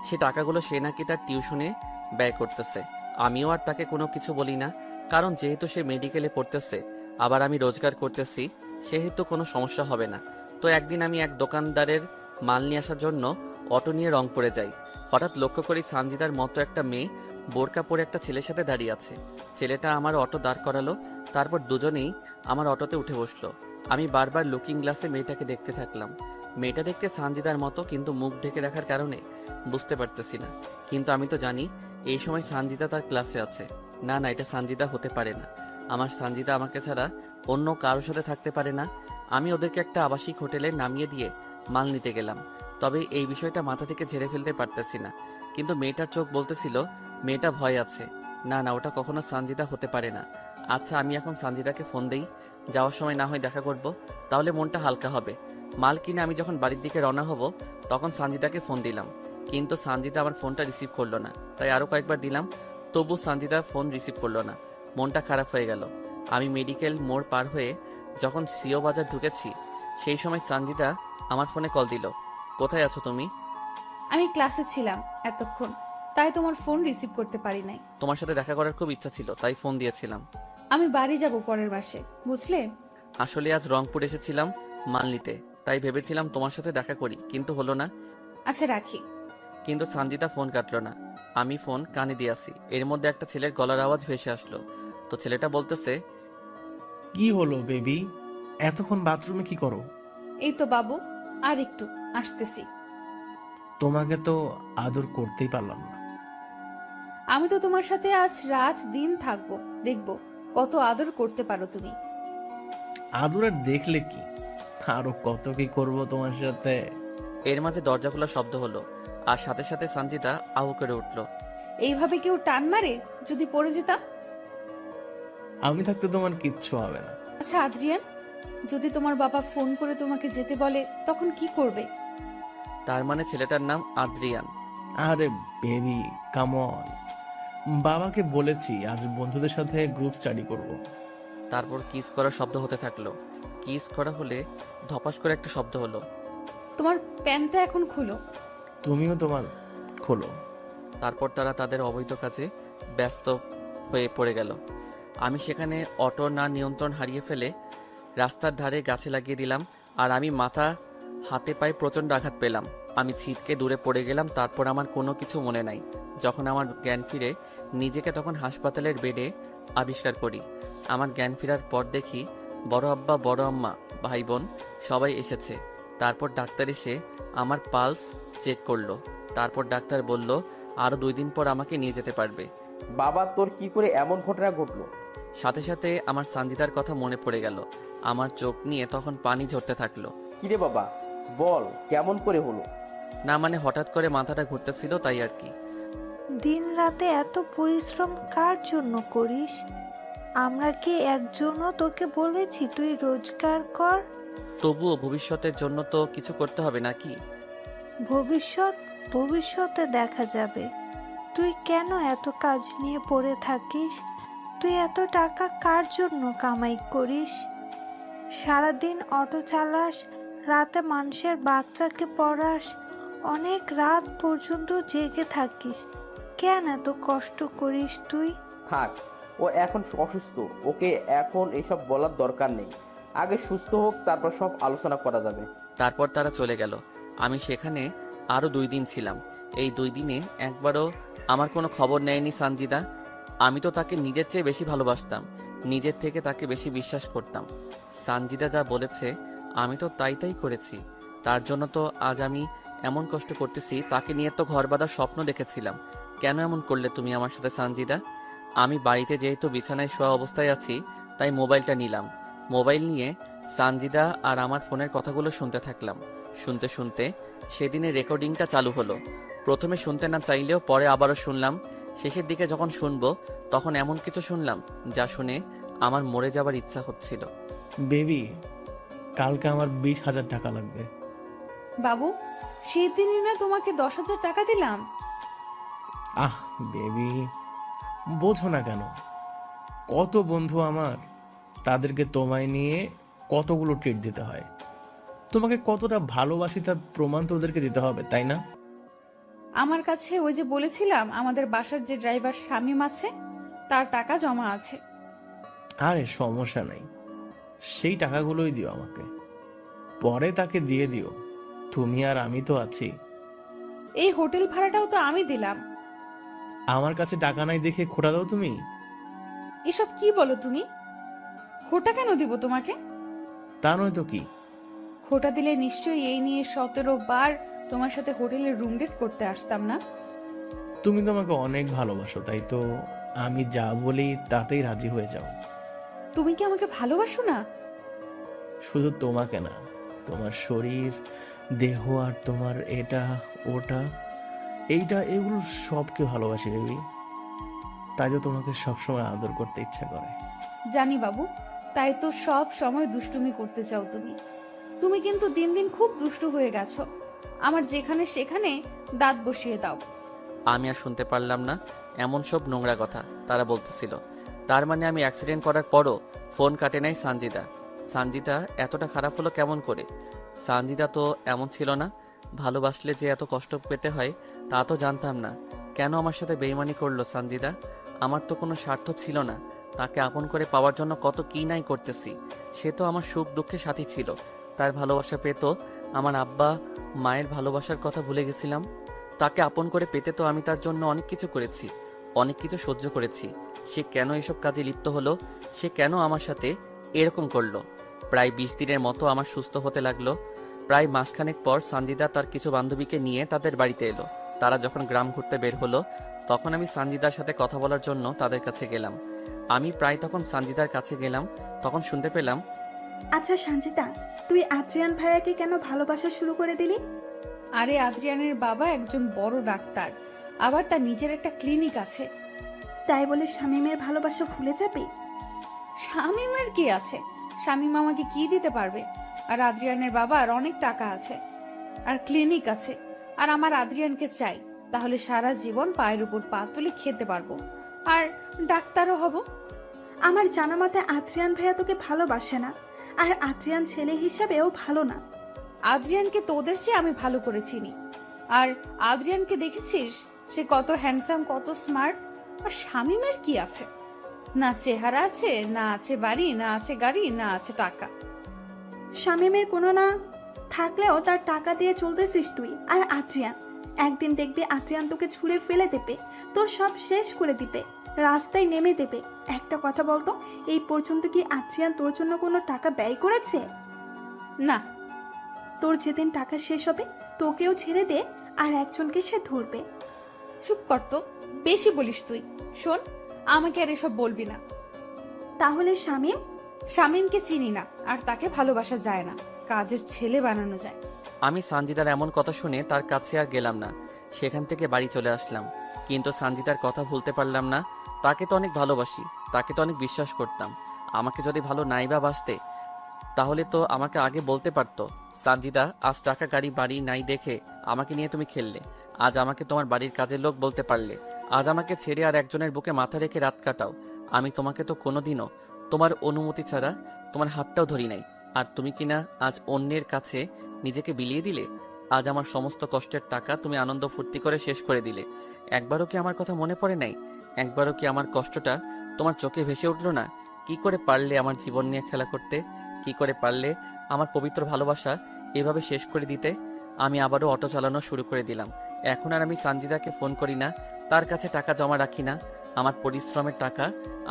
সে টাকাগুলো সে নাকি তার টিউশনে ব্যয় করতেছে। আমিও আর তাকে কোনো কিছু বলি না, কারণ যেহেতু সে মেডিকেলে পড়তেছে আবার আমি রোজগার করতেছি, সেহেতু কোনো সমস্যা হবে না। তো একদিন আমি এক দোকানদারের মাল নিয়ে আসার জন্য অটো নিয়ে রংপুরে যাই। হঠাৎ লক্ষ্য করি সানজিদার মতো একটা মেয়ে বোরকা পরে একটা ছেলের সাথে দাঁড়িয়ে আছে। ছেলেটা আমার অটো দাঁড় করালো, তারপর দুজনেই আমার অটোতে উঠে বসলো। আমি বারবার লুকিং গ্লাসে মেয়েটাকে দেখতে থাকলাম। মেয়েটা দেখতে সানজিদার মতো, কিন্তু মুখ ঢেকে রাখার কারণে বুঝতে পারতেছি না। কিন্তু আমি তো জানি এই সময় সানজিদা তার ক্লাসে আছে। না না, এটা সানজিদা হতে পারে না। আমার সানজিদা আমাকে ছাড়া অন্য কারোর সাথে থাকতে পারে না। আমি ওদেরকে একটা আবাসিক হোটেলে নামিয়ে দিয়ে মাল নিতে গেলাম। তবে এই বিষয়টা মাথা থেকে ঝেড়ে ফেলতে পারতেছি না। কিন্তু মেয়েটার চোখ বলতেছিল মেয়েটা ভয় আছে। না না, ওটা কখনো সানজিদা হতে পারে না। আচ্ছা, আমি এখন সানজিদাকে ফোন দেই, যাওয়ার সময় না হয় দেখা করব, তাহলে মনটা হালকা হবে। মাল কিনে আমি যখন বাড়ির দিকে রওনা হব তখন সানজিদাকে ফোন দিলাম, কিন্তু সানজিদা আমার ফোনটা রিসিভ করলো না। তাই আরও কয়েকবার দিলাম, তবু সানজিদা ফোন রিসিভ করলো না। মনটা খারাপ হয়ে গেল। আমি মেডিকেল মোড় পার হয়ে যখন সিও বাজার ঢুকেছি সেই সময় সানজিদা আমার ফোনে কল দিল। কোথায় আছো তুমি?
আমি ক্লাসে ছিলাম এতক্ষণ, তাই তোমার ফোন রিসিভ করতে পারি নাই।
তোমার সাথে দেখা করার খুব ইচ্ছা ছিল তাই ফোন দিয়েছিলাম।
আমি বাড়ি যাব পরের মাসে, বুঝলে?
আসলে আজ রংপুর এসেছিলাম মাল নিতে, তাই ভেবেছিলাম তোমার সাথে দেখা করি, কিন্তু হলো না।
আচ্ছা রাখি।
কিন্তু সঞ্জিতা ফোন কাটলো না। আমি ফোন কানে দিয়ে আসি, এর মধ্যে একটা ছেলের গলার আওয়াজ ভেসে আসলো। তো ছেলেটা বলতেছে,
কি হলো বেবি, এতক্ষণ বাথরুমে কি করো?
এই তো বাবু, আর একটু আসতেছি।
তোমাকে তো আদর করতেই পারলাম না।
আমি তো তোমার সাথে আজ রাত দিন থাকবো, দেখবো কত আদর করতে পারো তুমি।
আদর আর দেখলে কি, আরো কত কি করব তোমার সাথে।
এর মাঝে দরজা খোলার শব্দ হলো, আর সাথে সাথে সঞ্জিতা আহু করে উঠলো।
এইভাবে কেউ টান মারে? যদি পড়ে যেতাম?
আমি থাকতে তোমার কিচ্ছু হবে না।
আচ্ছা আদ্রিয়ান, যদি তোমার বাবা ফোন করে তোমাকে যেতে বলে তখন কি করবে?
তার মানে ছেলেটার নাম আদ্রিয়ান।
আরে বেবি কাম অন, বাবাকে বলেছি আজ বন্ধুদের সাথে গ্রুপ স্টাডি করব।
তারপর কিস করার শব্দ হতে থাকলো। কিস করা হলে ধপাস করে একটা শব্দ হলো।
তোমার প্যান্টটা এখন খুলো।
তুমিও তোমার খোলো।
তারপর তারা তাদের অবৈধ কাজে ব্যস্ত হয়ে পড়ে গেল। আমি সেখানে অটো না নিয়ন্ত্রণ হারিয়ে ফেলে রাস্তার ধারে গাছে লাগিয়ে দিলাম, আর আমি মাথা হাতে পায়ে প্রচণ্ড আঘাত পেলাম। আমি ছিটকে দূরে পড়ে গেলাম। তারপর আমার কোনো কিছু মনে নাই। যখন আমার জ্ঞান ফিরে নিজেকে, তখন হাসপাতালের বেডে আবিষ্কার করি। আমার জ্ঞান ফেরার পর দেখি বড় আব্বা, বড় আম্মা, ভাই বোন সবাই এসেছে। তারপর ডাক্তার এসে আমার পালস চেক করলো। তারপর ডাক্তার বলল আরও 2 দিন পর আমাকে নিয়ে যেতে পারবে।
বাবা, তোর কি করে এমন ঘটনা ঘটলো?
সাথে সাথে আমার সঞ্জিতার কথা মনে পড়ে গেল। আমার চোখ নিয়ে তখন পানি ঝরতে থাকলো।
কিরে বাবা, বল কেমন করে হলো?
না মানে হঠাৎ করে মাথাটা ঘুরতেছিল, তাই আর কি।
দিন রাতে এত পরিশ্রম কার জন্য করিস? আমরা কি একজনও তোকে বলেছি তুই রোজগার কর?
তবুও ভবিষ্যতের জন্য তো কিছু করতে হবে নাকি?
ভবিষ্যতে দেখা যাবে। তুই কেন এত কাজ নিয়ে পড়ে থাকিস? তুই এত টাকা কার জন্য কামাই করিস? সারাদিন অটো চালাস, রাতে মানুষের বাচ্চাকে পড়াস, অনেক রাত পর্যন্ত জেগে থাকিস। কেন এত কষ্ট করিস তুই?
থাক, ও এখন অসুস্থ, ওকে এখন এসব বলার দরকার নেই। আগে সুস্থ হোক, তারপর সব আলোচনা করা যাবে।
তারপর তারা চলে গেল। আমি সেখানে আরও 2 দিন ছিলাম। এই 2 দিনে একবারও আমার কোনো খবর নেয়নি সঞ্জিদা। আমি তো তাকে নিজের চেয়ে বেশি ভালোবাসতাম, নিজের থেকে তাকে বেশি বিশ্বাস করতাম। সঞ্জিদা যা বলেছে আমি তো তাই করেছি। তার জন্য তো আজ আমি এমন কষ্ট করতেছি। তাকে নিয়ে তো ঘর বাঁধার স্বপ্ন দেখেছিলাম। কেন এমন করলে তুমি আমার সাথে সঞ্জিদা? আমি বাড়িতে যেহেতু বিছানায় শোয়া অবস্থায় আছি, তাই মোবাইলটা নিলাম। মোবাইল নিয়ে সঞ্জিদা আর আমার ফোনের কথাগুলো শুনতে থাকলাম। শুনতে শুনতে সেদিনের রেকর্ডিংটা চালু হলো। প্রথমে শুনতে না চাইলেও পরে আবারও শুনলাম। শেষের দিকে যখন শুনবো তখন এমন কিছু শুনলাম যা শুনে আমার মরে যাবার ইচ্ছা হচ্ছিল।
বেবি, কালকে আমার 20,000 টাকা লাগবে।
বাবু, সেই দিনই না তোমাকে 10,000 টাকা দিলাম।
আহ বেবি, বোঝো না কেন? কত বন্ধু আমার, তাদেরকে তোমায় নিয়ে কতগুলো ট্রিট দিতে হয়। তোমাকে কতটা ভালোবাসি তার প্রমাণ তো ওদেরকে দিতে হবে, তাই না?
আমার কাছে ওই যে বলেছিলাম আমাদের বাসার যে ড্রাইভার শামীম আছে, তার টাকা জমা আছে।
আরে সমস্যা নাই, সেই টাকাগুলোই দিও আমাকে, পরে তাকে দিয়ে দিও। তুমি আর আমি তো আছি।
এই হোটেল ভাড়াটাও তো আমি দিলাম।
আমার কাছে টাকা নাই দেখে খোটা দাও তুমি?
এসব কি বলো তুমি? খোটা কেন দিব তোমাকে?
তা নয় তো কি?
খোটা দিলে নিশ্চয়ই এই নিয়ে 17 বার তোমার সাথে হোটেলের রুম ডেট করতে আসতাম না।
তুমি তো আমাকে অনেক ভালোবাসো, তাই তো আমি যা বলি তাতেই রাজি হয়ে যাও।
তুমি কি আমাকে ভালোবাসো না?
শুধু তোমাকে না, তোমার শরীর, দেহ আর তোমার এটা ওটা এইটা এগুলো সবকে ভালোবাসি বেবি। তাই তো তোমাকে সবসময় আদর করতে ইচ্ছা করে।
জানি বাবু, তাই তো সব সময় দুষ্টুমি করতে চাও তুমি। তুমি কিন্তু দিন দিন খুব দুষ্টু হয়ে গেছো। আমার যেখানে সেখানে দাঁত বসিয়ে দাও।
আমি আর শুনতে পারলাম না এমন সব নোংরা কথা তারা বলতেছিল। তার মানে আমি অ্যাক্সিডেন্ট করার পরও ফোন কাটে নাই সঞ্জিদা। সঞ্জিদা এতটা খারাপ হলো কেমন করে? সঞ্জিদা তো এমন ছিল না। ভালোবাসলে যে এত কষ্ট পেতে হয় তা তো জানতাম না। কেন আমার সাথে বেইমানি করলো সঞ্জিদা? আমার তো কোনো স্বার্থ ছিল না। তাকে আপন করে পাওয়ার জন্য কত কি নাই করতেছি। সে তো আমার সুখ দুঃখের সাথী ছিল। তার ভালোবাসা পেত, আমার আব্বা মায়ের ভালোবাসার কথা ভুলে গেছিলাম। তাকে আপন করে পেতে তো আমি তার জন্য অনেক কিছু করেছি, অনেক কিছু সহ্য করেছি। সে কেন এসব কাজে লিপ্ত হলো? সে কেন আমার সাথে এরকম করলো? প্রায় 20 দিনের মতো আমার সুস্থ হতে লাগলো। প্রায় মাসখানেক পর সানজিদা তার কিছু বান্ধবীকে নিয়ে তাদের বাড়িতে এলো। তারা যখন গ্রাম ঘুরতে বের হলো, তখন আমি সানজিদার সাথে কথা বলার জন্য তাদের কাছে গেলাম। আমি প্রায় তখন সানজিদার কাছে গেলাম, তখন শুনতে পেলাম,
আচ্ছা সঞ্চিতা, তুই আদ্রিয়ান ভাইয়াকে কেন ভালোবাসা শুরু করে দিলি?
আরে আদ্রিয়ানের বাবা একজন বড় ডাক্তার, আবার তার নিজের একটা ক্লিনিক আছে।
তাই বলে শামীমের ভালোবাসা ভুলে যাবে?
শামীমের কি আছে? শামীম আমাকে কি দিতে পারবে? আর আদ্রিয়ানের বাবার অনেক টাকা আছে, আর ক্লিনিক আছে। আর আমার আদ্রিয়ানকে চাই, তাহলে সারা জীবন পায়ের উপর পা তুলে খেতে পারবো, আর ডাক্তারও হব।
আমার জানা মতে আদ্রিয়ান ভাইয়া তোকে ভালোবাসে না, আর আদ্রিয়ান ছেলে হিসাবেও ভালো না।
আদ্রিয়ানকে তোদের চেয়ে আমি ভালো করে চিনি। আর আদ্রিয়ানকে দেখেছিস? সে কত হ্যান্ডসাম, কত স্মার্ট। আর শামীমের কি আছে? না চেহারা আছে, না আছে বাড়ি, না আছে গাড়ি, না আছে টাকা।
শামীমের কোনো না থাকলেও তার টাকা দিয়ে চলতেছিস তুই। আর আদ্রিয়ান, একদিন দেখবি আদ্রিয়ান তোকে ছুঁড়ে ফেলে দেবে, তোর সব শেষ করে দিবে, রাস্তায় নেমে দেবে। একটা কথা বলতো, এই পর্যন্ত কি আদ্রিয়ান তোর জন্য কোনো টাকা ব্যয় করেছে?
না।
তোর যেদিন টাকা শেষ হবে, তোকেও ছেড়ে দে, আর একজনকে সে ধরবে।
চুপ কর তো, বেশি বলিস তুই। শোন, আমাকে আর এসব বলবি না।
তাহলে শামীম?
শামীমকে চিনি না, আর তাকে ভালোবাসা যায় না, কাজের ছেলে বানানো যায়।
আমি সানজিদার এমন কথা শুনে তার কাছে আর গেলাম না, সেখান থেকে বাড়ি চলে আসলাম। কিন্তু সানজিদার কথা ভুলতে পারলাম না। তাকে তো অনেক ভালোবাসি, তাকে তো অনেক বিশ্বাস করতাম। আমাকে যদি ভালো নাই বা বাসতে, তাহলে তো আমাকে আগে বলতে পারতো, সানজিদা আজ টাকা গাড়ি বাড়ি নাই দেখে আমাকে নিয়ে তুমি খেললে, আজ আমাকে তোমার বাড়ির কাজের লোক বলতে পারলে, আজ আমাকে ছেড়ে আর একজনের বুকে মাথা রেখে রাত কাটাও। আমি তোমাকে তো কোনোদিনও তোমার অনুমতি ছাড়া তোমার হাতটাও ধরি নাই, আর তুমি কিনা আজ অন্যের কাছে নিজেকে বিলিয়ে দিলে। আজ আমার সমস্ত কষ্টের টাকা তুমি আনন্দ ফুর্তি করে শেষ করে দিলে। একবারও কি আমার কথা মনে পড়ে নাই? একবারও কি আমার কষ্টটা তোমার চোখে ভেসে উঠলো না? কি করে পারলে আমার জীবন নিয়ে খেলা করতে? কি করে পারলে আমার পবিত্র ভালোবাসা এভাবে শেষ করে দিতে? আমি আবারও অটো চালানো শুরু করে দিলাম। এখন আর আমি সানজিদাকে ফোন করি না, তার কাছে টাকা জমা রাখি না। আমার পরিশ্রমের টাকা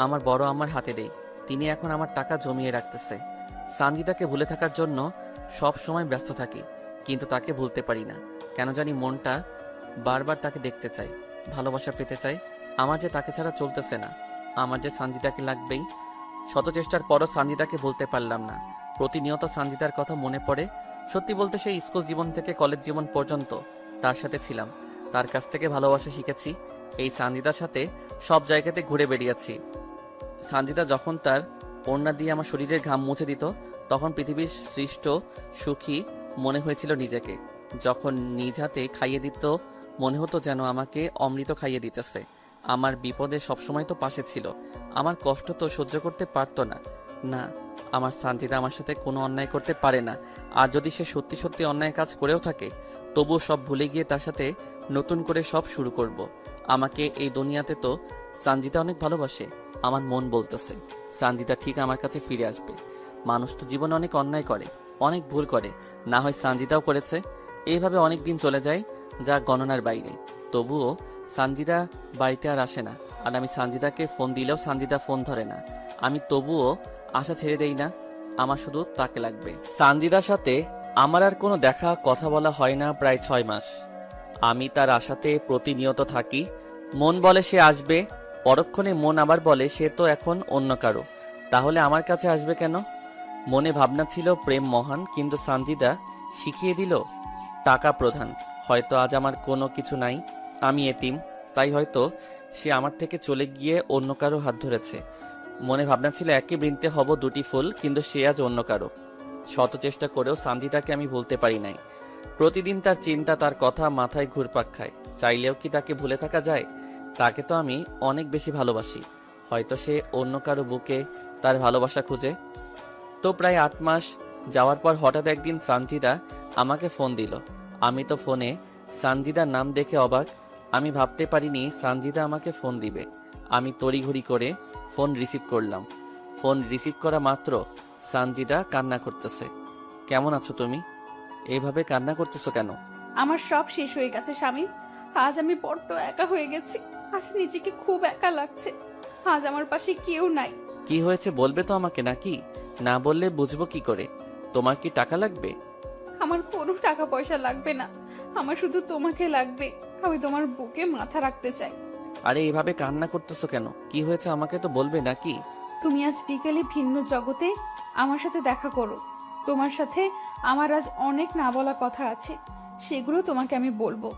আমার বড় আমার হাতে দেই, তিনি এখন আমার টাকা জমিয়ে রাখতেছে। সানজিদাকে ভুলে থাকার জন্য সব সময় ব্যস্ত থাকি, কিন্তু তাকে ভুলতে পারি না। কেন জানি মনটা বারবার তাকে দেখতে চাই, ভালোবাসা পেতে চাই। আমার যে তাকে ছাড়া চলতেছে না, আমার যে সানজিদাকে লাগবেই। শত চেষ্টার পরও সানজিদাকে ভুলতে পারলাম না। প্রতিনিয়ত সানজিদার কথা মনে পড়ে। সত্যি বলতে সেই স্কুল জীবন থেকে কলেজ জীবন পর্যন্ত তার সাথে ছিলাম, তার কাছ থেকে ভালোবাসা শিখেছি। এই সানজিদার সাথে সব জায়গাতে ঘুরে বেরিয়েছি। সানজিদা যখন তার ওড়না দিয়ে আমার শরীরের ঘাম মুছে দিত, তখন পৃথিবীর সৃষ্ট সুখী মনে হয়েছিল নিজেকে। যখন নিজ হাতে খাইয়ে দিত, মনে হতো যেন আমাকে অমৃত খাইয়ে দিতেছে। আমার বিপদে সবসময় তো পাশে ছিল, আমার কষ্ট তো সহ্য করতে পারতো না। না, আমার সানজিদা আমার সাথে কোনো অন্যায় করতে পারে না। আর যদি সে সত্যি সত্যি অন্যায় কাজ করেও থাকে, তবুও সব ভুলে গিয়ে তার সাথে নতুন করে সব শুরু করব। আমাকে এই দুনিয়াতে তো সানজিদা অনেক ভালোবাসে। আমার মন বলতেছে সানজিদা ঠিক আমার কাছে ফিরে আসবে। মানুষ তো জীবনে অনেক অন্যায় করে, অনেক ভুল করে, না হয় সানজিদাও করেছে। এইভাবে অনেক দিন চলে যায়, যা গণনার বাইরে। তবুও সানজিদা বাড়িতে আর আসে না, আর আমি সানজিদাকে ফোন দিলেও সানজিদা ফোন ধরে না। আমি তবুও আশা ছেড়ে দেই না, আমার শুধু তাকে লাগবে। সানজিদার সাথে আমার আর কোনো দেখা কথা বলা হয় না প্রায় 6 মাস। আমি তার আশাতে প্রতিনিয়ত থাকি। মন বলে সে আসবে, পরক্ষণে মন আবার বলে সে তো এখন অন্য কারো, তাহলে আমার কাছে আসবে কেন? মনে ভাবনা ছিল প্রেম মহান, কিন্তু সানজিদা শিখিয়ে দিল টাকা প্রধান। হয়তো আজ আমার কোনো কিছু নাই, আমি এতিম, তাই হয়তো সে আমার থেকে চলে গিয়ে অন্য কারো হাত ধরেছে। মনে ভাবনা ছিল একই বৃন্তে হব দুটি ফুল, কিন্তু সে আজ অন্য কারো। শত চেষ্টা করেও সানজিদাকে আমি ভুলতে পারি নাই। প্রতিদিন তার চিন্তা, তার কথা মাথায় ঘুরপাক খায়। চাইলেও কি তাকে ভুলে থাকা যায়? তাকে তো আমি অনেক বেশি ভালোবাসি। হয়তো সে অন্য কারো বুকে তার ভালোবাসা খুঁজে। তো প্রায় 8 মাস যাওয়ার পর হঠাৎ একদিন সানজিদা আমাকে ফোন দিল। আমি তো ফোনে সানজিদার নাম দেখে অবাক। আমি ভাবতে পারিনি সানজিদা আমাকে ফোন দিবে। আমি তড়িঘড়ি করে ফোন রিসিভ করলাম। ফোন রিসিভ করা মাত্র সানজিদা কান্না করতেছে। কেমন আছো তুমি? এইভাবে কান্না করতেছো কেন?
আমার সব শেষ হয়ে গেছে শামীম। আজ আমি বড্ড একা হয়ে গেছি। আজ নিজেকে খুব একা লাগছে। আজ আমার পাশে কেউ নাই।
কি হয়েছে বলবে তো আমাকে, নাকি না বললে বুঝবো কি করে? তোমার কি টাকা লাগবে?
আমার কোনো টাকা পয়সা লাগবে না, আমার শুধু তোমাকে লাগবে। আমি তোমার বুকে মাথা রাখতে চাই।
আরে এইভাবে কান্না করতেছো কেন? কি হয়েছে আমাকে তো বলবে নাকি?
তুমি আজ বিকেলে ভিন্ন জগতে আমার সাথে দেখা করো। তোমার সাথে আমার আজ অনেক না বলা কথা আছে, সেগুলো তোমাকে আমি বলবো।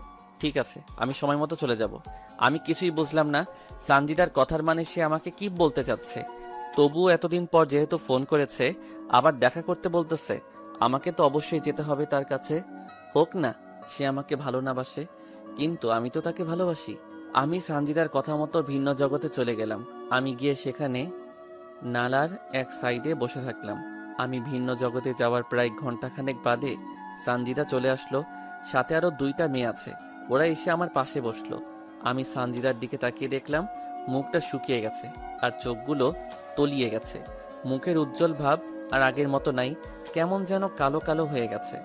ঠিক আছে, আমি সময় মতো চলে যাব। আমি কিছুই বুঝলাম না সানজিদার কথার মানে সে আমাকে কি বলতে চাচ্ছে। তবুও এতদিন পর যেহেতু ফোন করেছে, আবার দেখা করতে বলতেছে, আমাকে তো অবশ্যই যেতে হবে তার কাছে। হোক না সে আমাকে ভালো না বাসে, কিন্তু আমি তো তাকে ভালোবাসি। আমি সানজিদার কথা মতো ভিন্ন জগতে চলে গেলাম। আমি গিয়ে সেখানে নালার এক সাইডে বসে থাকলাম। আমি ভিন্ন জগতে যাওয়ার প্রায় ঘন্টাখানেক বাদে সানজিদা চলে আসলো। সাথে আরো 2টা মেয়ে আছে। ওরা এসে আমার পাশে বসলো। আমি সানজিদার দিকে তাকিয়ে দেখলাম মুখটা শুকিয়ে গেছে আর চোখগুলো তলিয়ে গেছে। মুখের উজ্জ্বল ভাব আর আগের মতো নাই, কেমন যেন কালো কালো হয়ে গেছে।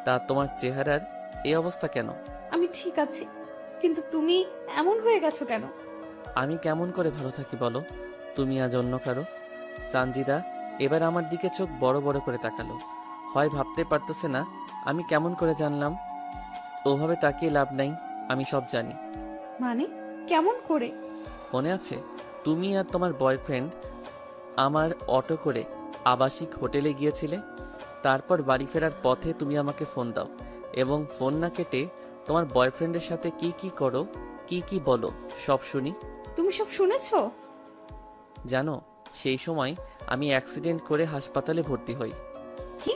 তা তোমার চেহারার এই অবস্থা কেন?
আমি ঠিক আছি, কিন্তু তুমি এমন হয়ে গেছো কেন?
আমি কেমন করে ভালো থাকি বলো? তুমি আজ অন্য কারো। সানজিদা এবার আমার দিকে চোখ বড় বড় করে তাকালো। হয় ভাবতে পারতেছে না আমি কেমন করে জানলাম। ওভাবে তাকিয়ে লাভ নাই, আমি সব জানি।
মানে কেমন করে?
মনে আছে তুমি আর তোমার বয়ফ্রেন্ড আমার অটো করে আবাসিক হোটেলে গিয়েছিলে? তারপর বাড়ি ফেরার পথে তুমি আমাকে ফোন দাও এবং ফোন না কেটে তোমার বয়ফ্রেন্ডের সাথে কি কি করো, কি কি বলো সব শুনি।
তুমি সব শুনেছো?
জানো সেই সময় আমি অ্যাক্সিডেন্ট করে হাসপাতালে ভর্তি হই।
কি,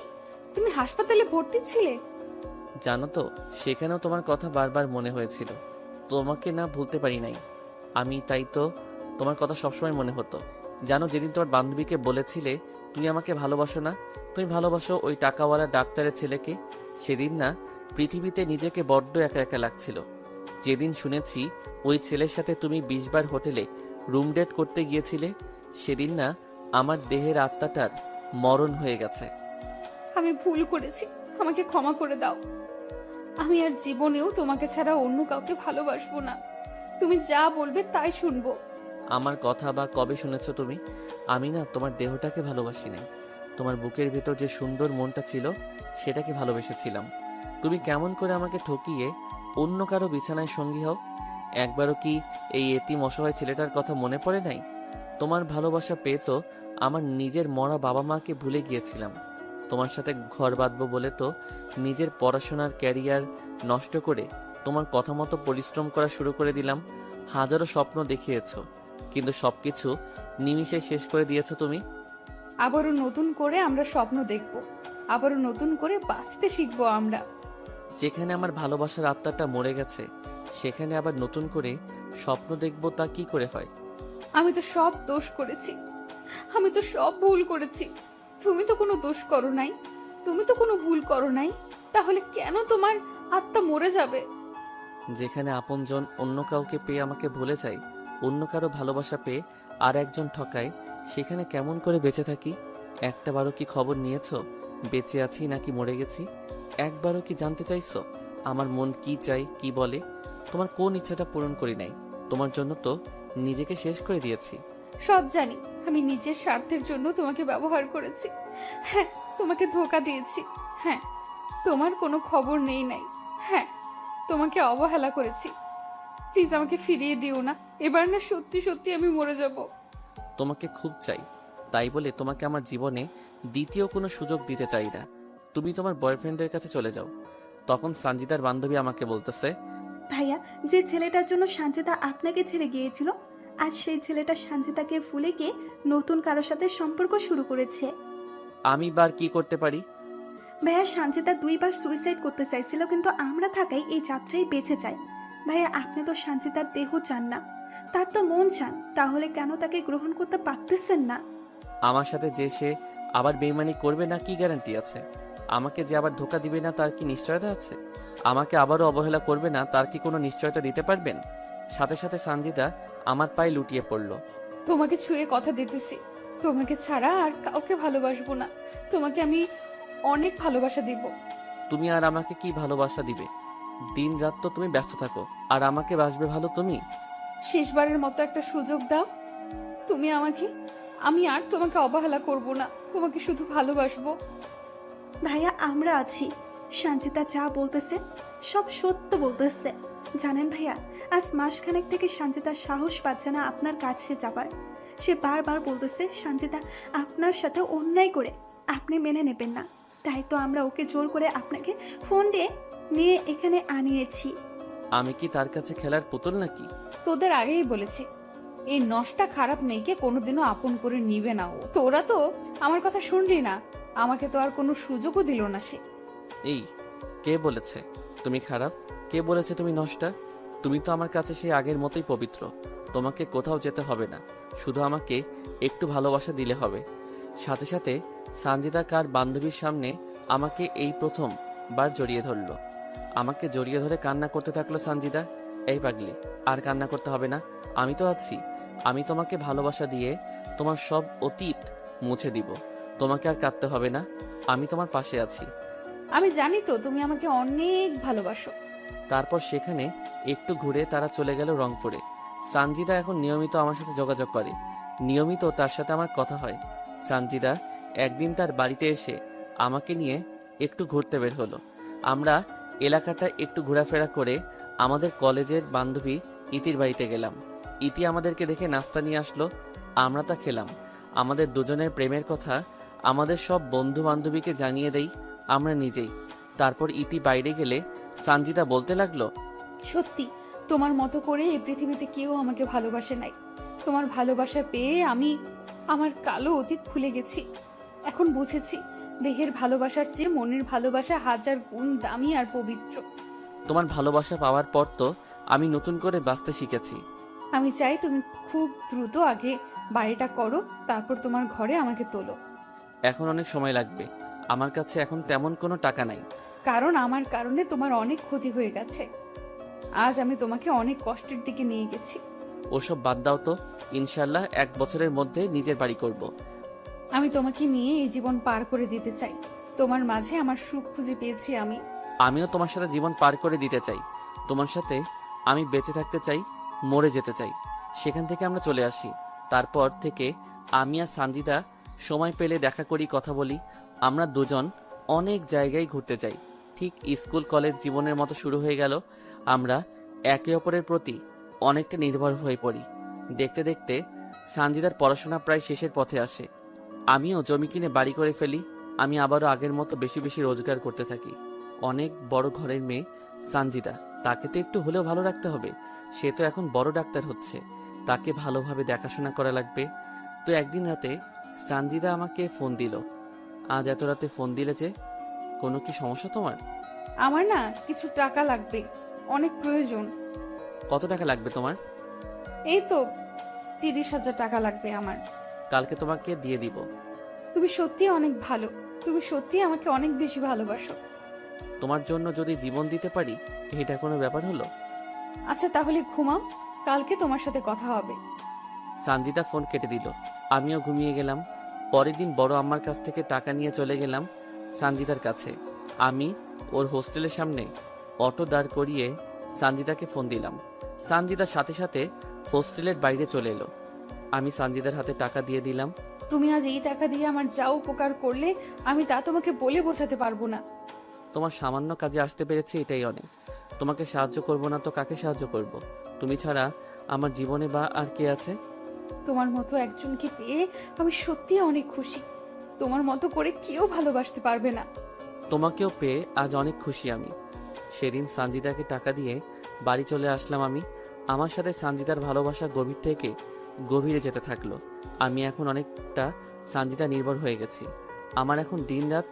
তুমি হাসপাতালে ভর্তি ছিলে?
জানো তো সেখানেও তোমার কথা বারবার মনে হয়েছিল। তোমাকে না ভুলতে পারি নাই আমি, তাই তো তোমার কথা সবসময় মনে হতো। জানো যেদিন তোমার বান্ধবীকে বলেছিলে তুমি আমাকে ভালোবাসো না, তুমি ভালোবাসো ওই টাকাওয়ালা ডাক্তারের ছেলেকে, সেদিন না পৃথিবীতে নিজেকে বড্ড একা একা লাগছিল। যেদিন শুনেছি ওই ছেলের সাথে তুমি 20 বার হোটেলে রুম ডেট করতে গিয়েছিলে, সেদিন না আমার দেহের আত্মাটার মরণ হয়ে গেছে।
আমি ভুল করেছি, আমাকে ক্ষমা করে দাও। আমি আর জীবনেও তোমাকে ছাড়া অন্য কাউকে ভালোবাসবো না। তুমি যা বলবে তাই শুনবো।
আমার কথা বা কবে শুনেছো তুমি? আমি না তোমার দেহটাকে ভালোবাসি নাই, তোমার বুকের ভিতর যে সুন্দর মনটা ছিল সেটাকে ভালোবেসেছিলাম। তুমি কেমন করে আমাকে ঠকিয়ে অন্য কারো বিছানায় সঙ্গী হও? একবারও কি এই এতিম অসহায় ছেলেটার কথা মনে পড়ে নাই? তোমার ভালোবাসা পেয়ে তো আমার নিজের মরা বাবা মাকে ভুলে গিয়েছিলাম। তোমার সাথে ঘর বাঁধবো বলে তো নিজের পড়াশোনার ক্যারিয়ার নষ্ট করে তোমার কথা মতো পরিশ্রম করা শুরু করে দিলাম। হাজারো স্বপ্ন দেখিয়েছো, কিন্তু সবকিছু নিমিষে শেষ করে দিয়েছো তুমি।
আবারও নতুন করে আমরা স্বপ্ন দেখব, আবারও নতুন করে বাঁচতে শিখবো আমরা।
যেখানে আমার ভালোবাসার আত্মাটা মরে গেছে সেখানে আবার নতুন করে স্বপ্ন দেখব, তা কি করে হয়?
আমি তো সব দোষ করেছি, আমি তো সব ভুল করেছি। তুমি তো কোনো দোষ করো নাই, তুমি তো কোনো ভুল করো নাই। তাহলে কেন তোমার আত্মা মরে যাবে?
যেখানে আপনজন অন্য কাউকে পেয়ে আমাকে ভুলে যায়, অন্য কারো ভালোবাসা পেয়ে আর একজন ঠকায়, সেখানে কেমন করে বেঁচে থাকি? একটাবারও কি খবর নিয়েছো বেঁচে আছি নাকি মরে গেছি? একবারও কি জানতে চাইছো আমার মন কি চাই, কি বলে? তোমার কোন ইচ্ছাটা পূরণ করি নাই? তোমার জন্য তো নিজেকে শেষ করে দিয়েছি।
সব জানি, আমি নিজের স্বার্থের জন্য তোমাকে ব্যবহার করেছি। হ্যাঁ, তোমাকে ধোঁকা দিয়েছি। হ্যাঁ, তোমার কোনো খবর নেই নাই। হ্যাঁ, তোমাকে অবহেলা করেছি। প্লিজ আমাকে ফিরিয়ে দিও না। এবার না সত্যি সত্যি আমি মরে যাব।
তোমাকে খুব চাই, তাই বলে তোমাকে আমার জীবনে দ্বিতীয় কোনো সুযোগ দিতে চাই না। তুমি তোমার বয়ফ্রেন্ডের কাছে চলে যাও। তখন সানজিদার বান্ধবী আমাকে বলতেছে,
ভাইয়া, যে ছেলেটার জন্য সানজিদা আপনাকে ছেড়ে গিয়েছিল, আজ সেই ছেলেটা সানজিদাকে ভুলে গিয়ে নতুন কারোর সাথে সম্পর্ক শুরু করেছে।
আমি বার কি করতে পারি?
ভাইয়া, সানজিদা 2 বার সুইসাইড করতে চাইছিল, কিন্তু আমরা থাকাই এই যাত্রায় বেঁচে যায়। ভাইয়া, আপনি তো সানজিদার দেহ চান না, তার তো মন চান, তাহলে কেন তাকে গ্রহণ করতে পারতেছেন না?
আমার সাথে যে সে আবার বেইমানি করবে না কি গ্যারান্টি আছে? আমাকে যে আবার ধোকা দিবে না তার কি নিশ্চয়তা আছে? আমাকে আবারও অবহেলা করবে না তার কি কোনো নিশ্চয়তা দিতে পারবেন? সাথে সাথে সানজিদা আমার পায়ে লুটিয়ে পড়ল।
তোমাকে ছুঁয়ে কথা দিতেছি, তোমাকে ছাড়া আর কাউকে ভালোবাসবো না। তোমাকে আমি অনেক ভালোবাসা দিব।
তুমি আর আমাকে কি ভালোবাসা দিবে? দিন রাত তো তুমি ব্যস্ত থাকো, আর আমাকে বাসবে ভালো তুমি?
শেষবারের মতো একটা সুযোগ দাও তুমি আমাকে। আমি আর তোমাকে অবহেলা করব না, তোমাকে শুধু ভালোবাসবো।
ভাইয়া আমরা আছি। সঞ্চিতা যা বলতেছে সব সত্য বলতেছে। জানেন ভাইয়া, আজ মাসখানেক থেকে সঞ্চিতা সাহস পাচ্ছে না আপনার কাছে যাবার। সে বারবার বলতেছে সঞ্চিতা আপনার সাথে অন্যায় করে আপনি মেনে নেবেন না। তাই তো আমরা ওকে জোর করে আপনাকে ফোন দিয়ে নিয়ে এখানে আনিয়েছি।
আমি কি তার কাছে খেলার পুতুল নাকি?
তোদের আগেই বলেছি, এই নষ্টা খারাপ মেয়েকে কোনোদিনও আপন করে নিবে না ও। তোরা তো আমার কথা শুনলি না, আমাকে তো আর কোনো সুযোগও দিল না সে।
এই, কে বলেছে তুমি খারাপ? কে বলেছে তুমি নষ্টা? তুমি তো আমার কাছে সেই আগের মতোই পবিত্র। তোমাকে কোথাও যেতে হবে না, শুধু আমাকে একটু ভালোবাসা দিলে হবে। সাথে সাথে সানজিদা কার বান্ধবীর সামনে আমাকে এই প্রথমবার জড়িয়ে ধরলো। আমাকে জড়িয়ে ধরে কান্না করতে থাকলো সানজিদা। এই পাগলি, আর কান্না করতে হবে না, আমি তো আছি। আমি তোমাকে ভালোবাসা দিয়ে তোমার সব অতীত মুছে দিব। তোমাকে আর কাঁদতে হবে না, আমি তোমার পাশে আছি।
আমি জানি তো তুমি আমাকে অনেক ভালোবাসো।
তারপর সেখানে একটু ঘুরে তারা চলে গেল রংপুরে। সানজিদা এখন নিয়মিত আমার সাথে যোগাযোগ করে, নিয়মিত তার সাথে আমার কথা হয়। সানজিদা একদিন তার বাড়িতে এসে আমাকে নিয়ে একটু ঘুরতে বের হলো। আমরা এলাকাটা একটু ঘোরাফেরা করে আমাদের কলেজের বান্ধবী ইতির বাড়িতে গেলাম। ইতি আমাদেরকে দেখে নাস্তা নিয়ে আসলো, আমরা তা খেলাম। আমাদের দুজনের প্রেমের কথা আমাদের সব বন্ধু বান্ধবীকে জানিয়ে দেই আমরা নিজেই। তারপর ইতি বাইরে গেলে সানজিদা বলতে লাগলো,
সত্যি তোমার মতো করে এই পৃথিবীতে কেউ আমাকে ভালোবাসে নাই। তোমার ভালোবাসা পেয়ে আমি আমার কালো অতীত ভুলে গেছি। এখন বুঝেছি দেহের ভালোবাসার চেয়ে মনের ভালোবাসা হাজার গুণ দামি আর পবিত্র।
তোমার ভালোবাসা পাওয়ার পর তো আমি নতুন করে বাঁচতে শিখেছি।
আমি চাই তুমি খুব দ্রুত আগে বাড়িটা করো, তারপর তোমার ঘরে আমাকে তোলো।
এখন অনেক সময় লাগবে, আমার কাছে এখন তেমন কোনো টাকা নাই।
কারণ আমার কারণে তোমার অনেক ক্ষতি হয়ে গেছে। আজ আমি তোমাকে অনেক কষ্টের দিকে নিয়ে গেছি।
ওসব বাদ দাও তো, ইনশাল্লাহ 1 বছরের মধ্যে নিজের বাড়ি করব।
আমি তোমাকে নিয়ে এই জীবন পার করে দিতে চাই। তোমার মাঝে আমার সুখ খুঁজে পেয়েছি আমি।
আমিও তোমার সাথে জীবন পার করে দিতে চাই। তোমার সাথে আমি বেঁচে থাকতে চাই, মরে যেতে চাই। সেখান থেকে আমরা চলে আসি। তারপর থেকে আমি আর সানজিদা সময় পেলে দেখা করি, কথা বলি। আমরা দুজন অনেক জায়গায় ঘুরতে যাই। ঠিক স্কুল কলেজ জীবনের মতো শুরু হয়ে গেল। আমরা একে অপরের প্রতি অনেকটা নির্ভর হয়ে পড়ি। দেখতে দেখতে সানজিদার পড়াশোনা প্রায় শেষের পথে আসে। আমিও জমি কিনে বাড়ি করে ফেলি। আমি আবারও আগের মতো বেশি বেশি রোজগার করতে থাকি। অনেক বড় ঘরের মেয়ে সানজিদা, তাকে তো একটু হলেও ভালো রাখতে হবে। সে তো এখন বড় ডাক্তার হচ্ছে, তাকে ভালোভাবে দেখাশোনা করা লাগবে। তো একদিন রাতে সানজিদা আমাকে ফোন দিল। আজ এত রাতে ফোন দিলে যে, কোনো কি সমস্যা তোমার?
আমার না কিছু টাকা লাগবে, অনেক প্রয়োজন।
কত টাকা লাগবে তোমার?
এই তো 30,000 টাকা লাগবে আমার।
কালকে তোমাকে দিয়ে দিব।
তুমি সত্যি অনেক ভালো, তুমি সত্যি আমাকে অনেক বেশি ভালোবাসো।
তোমার জন্য যদি জীবন দিতে পারি, এটা কোনো ব্যাপার হলো?
আচ্ছা তাহলে ঘুমাও, কালকে তোমার সাথে কথা হবে।
সানজিদা ফোন কেটে দিল। আমিও ঘুমিয়ে গেলাম। পরের দিন বড় আম্মার কাছ থেকে টাকা নিয়ে চলে গেলাম সানজিদার কাছে। আমি ওর হোস্টেলের সামনে অটো দাঁড় করিয়ে সানজিদাকে ফোন দিলাম। সানজিদার সাথে সাথে হোস্টেলের বাইরে চলে এলো। আমি সানজিদার হাতে টাকা দিয়ে দিলাম।
তুমি আজ এই টাকা দিয়ে আমার যা উপকার করলে আমি তা তোমাকে বলে বোঝাতে পারবো না।
তোমার সামান্য কাজে আসতে পেরেছি, এটাই অনেক। তোমাকে সাহায্য করব না তো কাকে সাহায্য করব? তুমি ছাড়া আমার জীবনে বা আর কে আছে?
তোমার মতো একজনকে পেয়ে আমি সত্যি অনেক খুশি। তোমার মতো করে কেউ ভালোবাসতে পারবে না।
তোমাকেও পেয়ে আজ অনেক খুশি আমি। সেদিন সানজিদাকে টাকা দিয়ে বাড়ি চলে আসলাম আমি। আমার সাথে সানজিদার ভালোবাসা গভীর থেকে গভীরে যেতে থাকলো। আমি এখন অনেকটা সানজিদা নির্ভর হয়ে গেছি। আমার এখন দিনরাত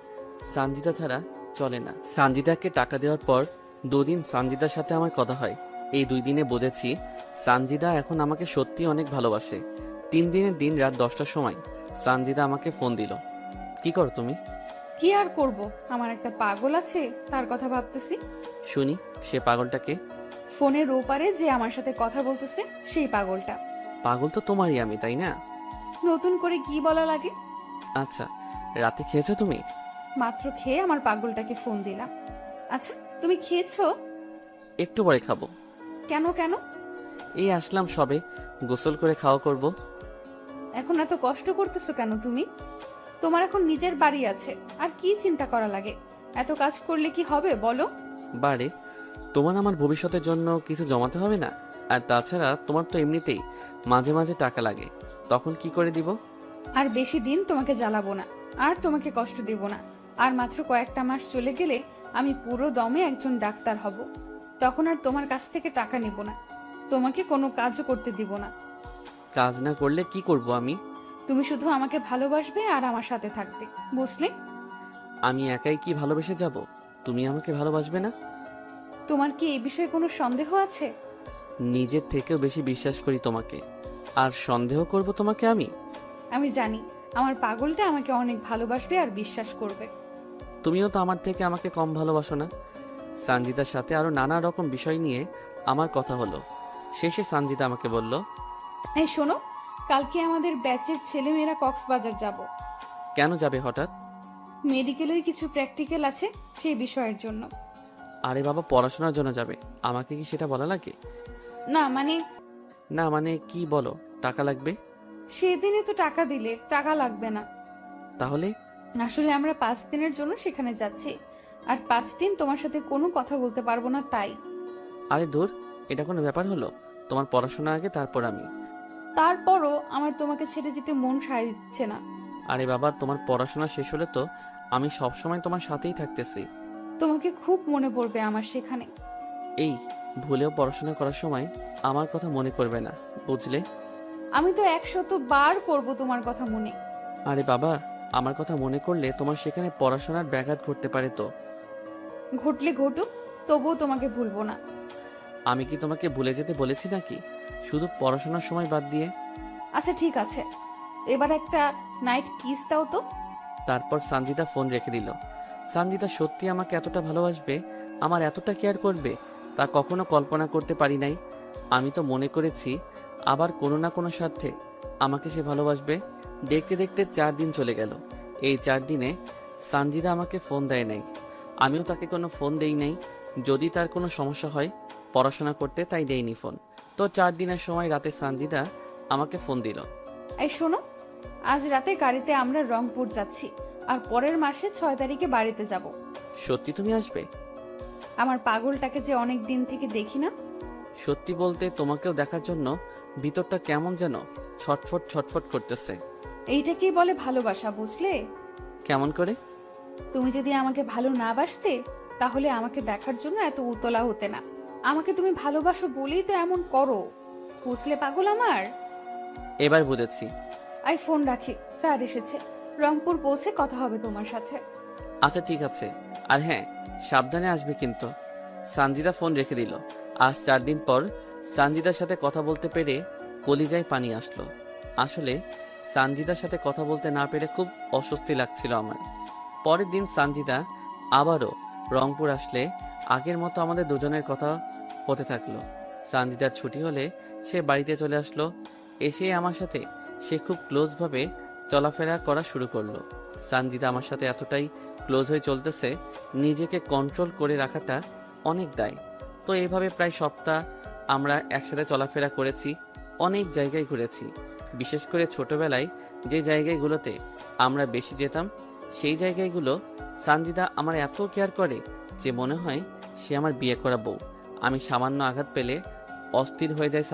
সানজিদা ছাড়া চলে না। সানজিদাকে টাকা দেওয়ার পর 2 দিন সানজিদার সাথে আমার কথা হয়। এই 2 দিনে বুঝেছি সানজিদা এখন আমাকে সত্যি অনেক ভালোবাসে। 3 দিনের দিন রাত 10টার সময় সানজিদা আমাকে ফোন দিল। কি করো তুমি?
কি আর করব, আমার একটা পাগল আছে, তার কথা ভাবতেছি।
শুনি, সে পাগলটাকে?
ফোনের ওপারে যে আমার সাথে কথা বলতেছে সেই পাগলটা।
পাগল তো তোমারই আমি, তাই না?
নতুন করে কি বলা লাগে?
আচ্ছা, রাতে খেয়েছো তুমি?
মাত্র খেয়ে আমার পাগলটাকে ফোন দিলাম। আচ্ছা, তুমি খেয়েছো?
একটু পরে খাবো।
কেন কেন?
এই আসলাম সবে, গোসল করে খাওয়া করব।
এখন এত কষ্ট করতেছো কেন তুমি? তোমার এখন নিজের বাড়ি আছে, আর কি চিন্তা করা লাগে? এত কাজ করলে কি হবে বলো?
বারে, তোমার আমার ভবিষ্যতের জন্য কিছু জমাতে হবে না? আর তাছাড়া তোমার তো এমনিতেই মাঝে মাঝে টাকা লাগে, তখন কি করে দিব?
আর বেশি দিন তোমাকে জ্বালাবো না, আর তোমাকে কষ্ট দেব না। আর মাত্র কয়েকটা মাস চলে গেলে আমি পুরো দমে একজন ডাক্তার হব। তখন আর তোমার কাছ থেকে টাকা নেব না, তোমাকে কোনো কাজও করতে দিব না।
কাজ না করলে কি করব আমি?
তুমি শুধু আমাকে ভালোবাসবে আর আমার সাথে থাকবে, বুঝলে?
আমি একাই কি ভালোবেসে যাব? তুমি আমাকে ভালোবাসবে না?
তোমার কি এই বিষয়ে কোনো সন্দেহ আছে?
নিজের থেকেও বেশি বিশ্বাস করি তোমাকে, আর সন্দেহ করব তোমাকে আমি?
আমি জানি আমার পাগলটা আমাকে অনেক ভালোবাসবে আর বিশ্বাস করবে।
তুমিও তো আমার থেকে আমাকে কম ভালোবাসো না। সঞ্জিতার সাথে আরো নানা রকম বিষয় নিয়ে আমার কথা হলো। শেষে সঞ্জিতা আমাকে বলল,
এই শোনো, কালকে আমাদের ব্যাচের ছেলেমেয়েরা কক্সবাজার যাব।
কেন যাবে হঠাৎ?
মেডিকেলের কিছু প্র্যাকটিক্যাল আছে, সেই বিষয়ের জন্য।
আরে বাবা, পড়াশোনার জন্য যাবে, আমাকে কি সেটা বলা লাগে?
না মানে
কি বলো, টাকা লাগবে?
সেদিনে তো টাকা দিলে, টাকা লাগবে না।
তাহলে?
আসলে আমরা 5 দিনের জন্য সেখানে যাচ্ছি, আর 5 দিন তোমার সাথে কোনো কথা বলতে পারবো না, তাই।
আরে দূর, এটা কোনো ব্যাপার হলো? তোমার পড়াশোনা আগে, তারপর আমি।
তারপরও আমার তোমাকে ছেড়ে যেতে মন সায় দিচ্ছে না।
আরে বাবা, তোমার পড়াশোনা শেষ হলে তো আমি সবসময় তোমার সাথেই থাকতেছি।
তোমাকে খুব মনে পড়বে আমার সেখানে।
এই, ভুলেও পড়াশোনা করার সময় আমার কথা মনে করবে না, বুঝলে?
আমি তো 100 বার করব তোমার কথা মনে।
আরে বাবা, আমার কথা মনে করলে তোমার সেখানে পড়াশোনার ব্যাঘাত ঘটতে পারে তো।
ঘটলে ঘটুক, তবুও তোমাকে ভুলবো না।
আমি কি তোমাকে ভুলে যেতে বলেছি নাকি, শুধু পড়াশোনার সময় বাদ দিয়ে?
আচ্ছা ঠিক আছে, এবার একটা নাইট কিস দাও তো।
তারপর সঞ্জিতা ফোন রেখে দিল। সঞ্জিতা সত্যি আমাকে এতটা ভালোবাসবে, আমার এতটা কেয়ার করবে, তা কখনো কল্পনা করতে পারি নাই। আমি তো মনে করেছি আবার কোনো না কোনো স্বার্থে আমাকে সে ভালোবাসবে। দেখতে দেখতে 4 দিন চলে গেল। এই 4 দিনে সঞ্জিতা আমাকে ফোন দেয় নাই, আমিও তাকে কোনো ফোন দেই নাই। যদি তার কোনো সমস্যা হয় পড়াশোনা করতে, তাই দেইনি ফোন। তো 4 দিনের সময় রাতে সঞ্জিতা আমাকে ফোন দিল।
এই শোনো, আজ রাতে গাড়িতে আমরা রংপুর যাচ্ছি, আর পরের মাসে 6 তারিখে বাড়িতে যাব।
সত্যি তুমি আসবে?
আমার পাগলটাকে যে অনেক দিন থেকে দেখি না।
সত্যি বলতে তোমাকেও দেখার জন্য ভিতরটা কেমন যেন ছটফট ছটফট করতেছে।
এইটাকেই বলে ভালোবাসা, বুঝলে?
কেমন করে?
তুমি যদি আমাকে ভালো না বাসতে, তাহলে আমাকে দেখার জন্য এত উতলা হতে না। আমাকে তুমি ভালোবাসো বলেই তো এমন করো, বুঝলে পাগল আমার?
এবার বুঝেছি।
আই ফোন রাখি, স্যার এসেছে। রংপুর পৌঁছে কথা হবে তোমার সাথে।
আচ্ছা ঠিক আছে, আর হ্যাঁ, সাবধানে আসবে কিন্তু। সঞ্জিতা ফোন রেখে দিল। আজ 4 দিন পর সঞ্জিতার সাথে কথা বলতে পেরে কলিজায় পানি আসলো। আসলে সঞ্জিতার সাথে কথা বলতে না পেরে খুব অস্বস্তি লাগছিল আমার। পরের দিন সঞ্জিতা আবারও রংপুর আসলে আগের মতো আমাদের দুজনের কথা হতে থাকলো। সঞ্জিতার ছুটি হলে সে বাড়িতে চলে আসলো। এসে আমার সাথে সে খুব ক্লোজভাবে চলাফেরা করা শুরু করলো। সঞ্জিতা আমার সাথে এতটাই ক্লোজ হয়ে চলতেছে, নিজেকে কন্ট্রোল করে রাখাটা অনেক দায়। তো এইভাবে প্রায় সপ্তাহ আমরা একসাথে চলাফেরা করেছি, অনেক জায়গায় ঘুরেছি। বিশেষ করে ছোটবেলায় যে জায়গাগুলোতে আমরা বেশি যেতাম, সেই জায়গাগুলো সঞ্জিতা আমার এত কেয়ার করে যে মনে হয় সে আমার বিয়ে করা বউ। আমি সামান্য আঘাত পেলে অস্থির হয়ে যায়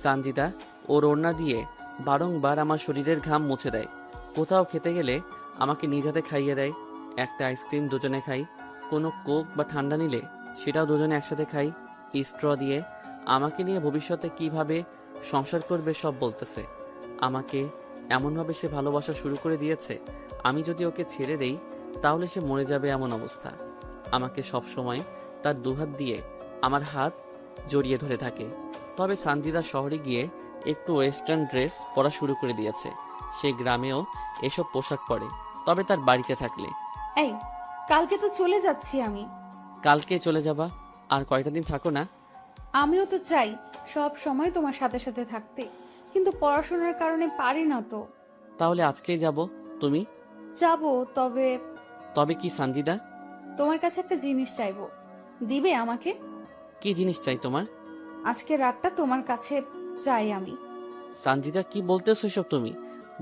সঞ্জিতা ওর ওড়না দিয়ে বারংবার আমার শরীরের ঘাম মুছে দেয়। কোথাও খেতে গেলে আমাকে নিজ হাতে খাইয়ে দেয়। একটা আইসক্রিম দুজনে খাই, কোনো কোক বা ঠান্ডা নিলে সেটাও দুজনে একসাথে খাই স্ট্র দিয়ে। আমাকে নিয়ে ভবিষ্যতে কিভাবে সংসার করবে সব বলতেছে। আমাকে এমনভাবে সে ভালোবাসা শুরু করে দিয়েছে, আমি যদি ওকে ছেড়ে দেই তাহলে সে মরে যাবে এমন অবস্থা। আমাকে সব সময় তার দুহাত দিয়ে আমার হাত জড়িয়ে ধরে থাকে। তবে সঞ্জিতা শহরে গিয়ে একটু ওয়েস্টার্ন ড্রেস পরা শুরু করে দিয়েছে। সে গ্রামেও এসব পোশাক পরে, তবে তার বাড়িতে থাকলে।
এই, কালকে তো চলে যাচ্ছি আমি।
কালকে চলে যাবা? আর কয়টা দিন থাকো না?
আমিও তো চাই সব সময় তোমার সাথে সাথে থাকতে, কিন্তু পড়াশোনার কারণে পারি না তো।
তাহলে আজকেই যাব। তুমি?
যাব, তবে
তবে কি সানজিদা?
তোমার কাছে একটা জিনিস চাইবো, দিবে আমাকে?
কি জিনিস চাই তোমার?
আজকে রাতটা তোমার কাছে চাই আমি।
সানজিদা কি বলতেছো এসব তুমি?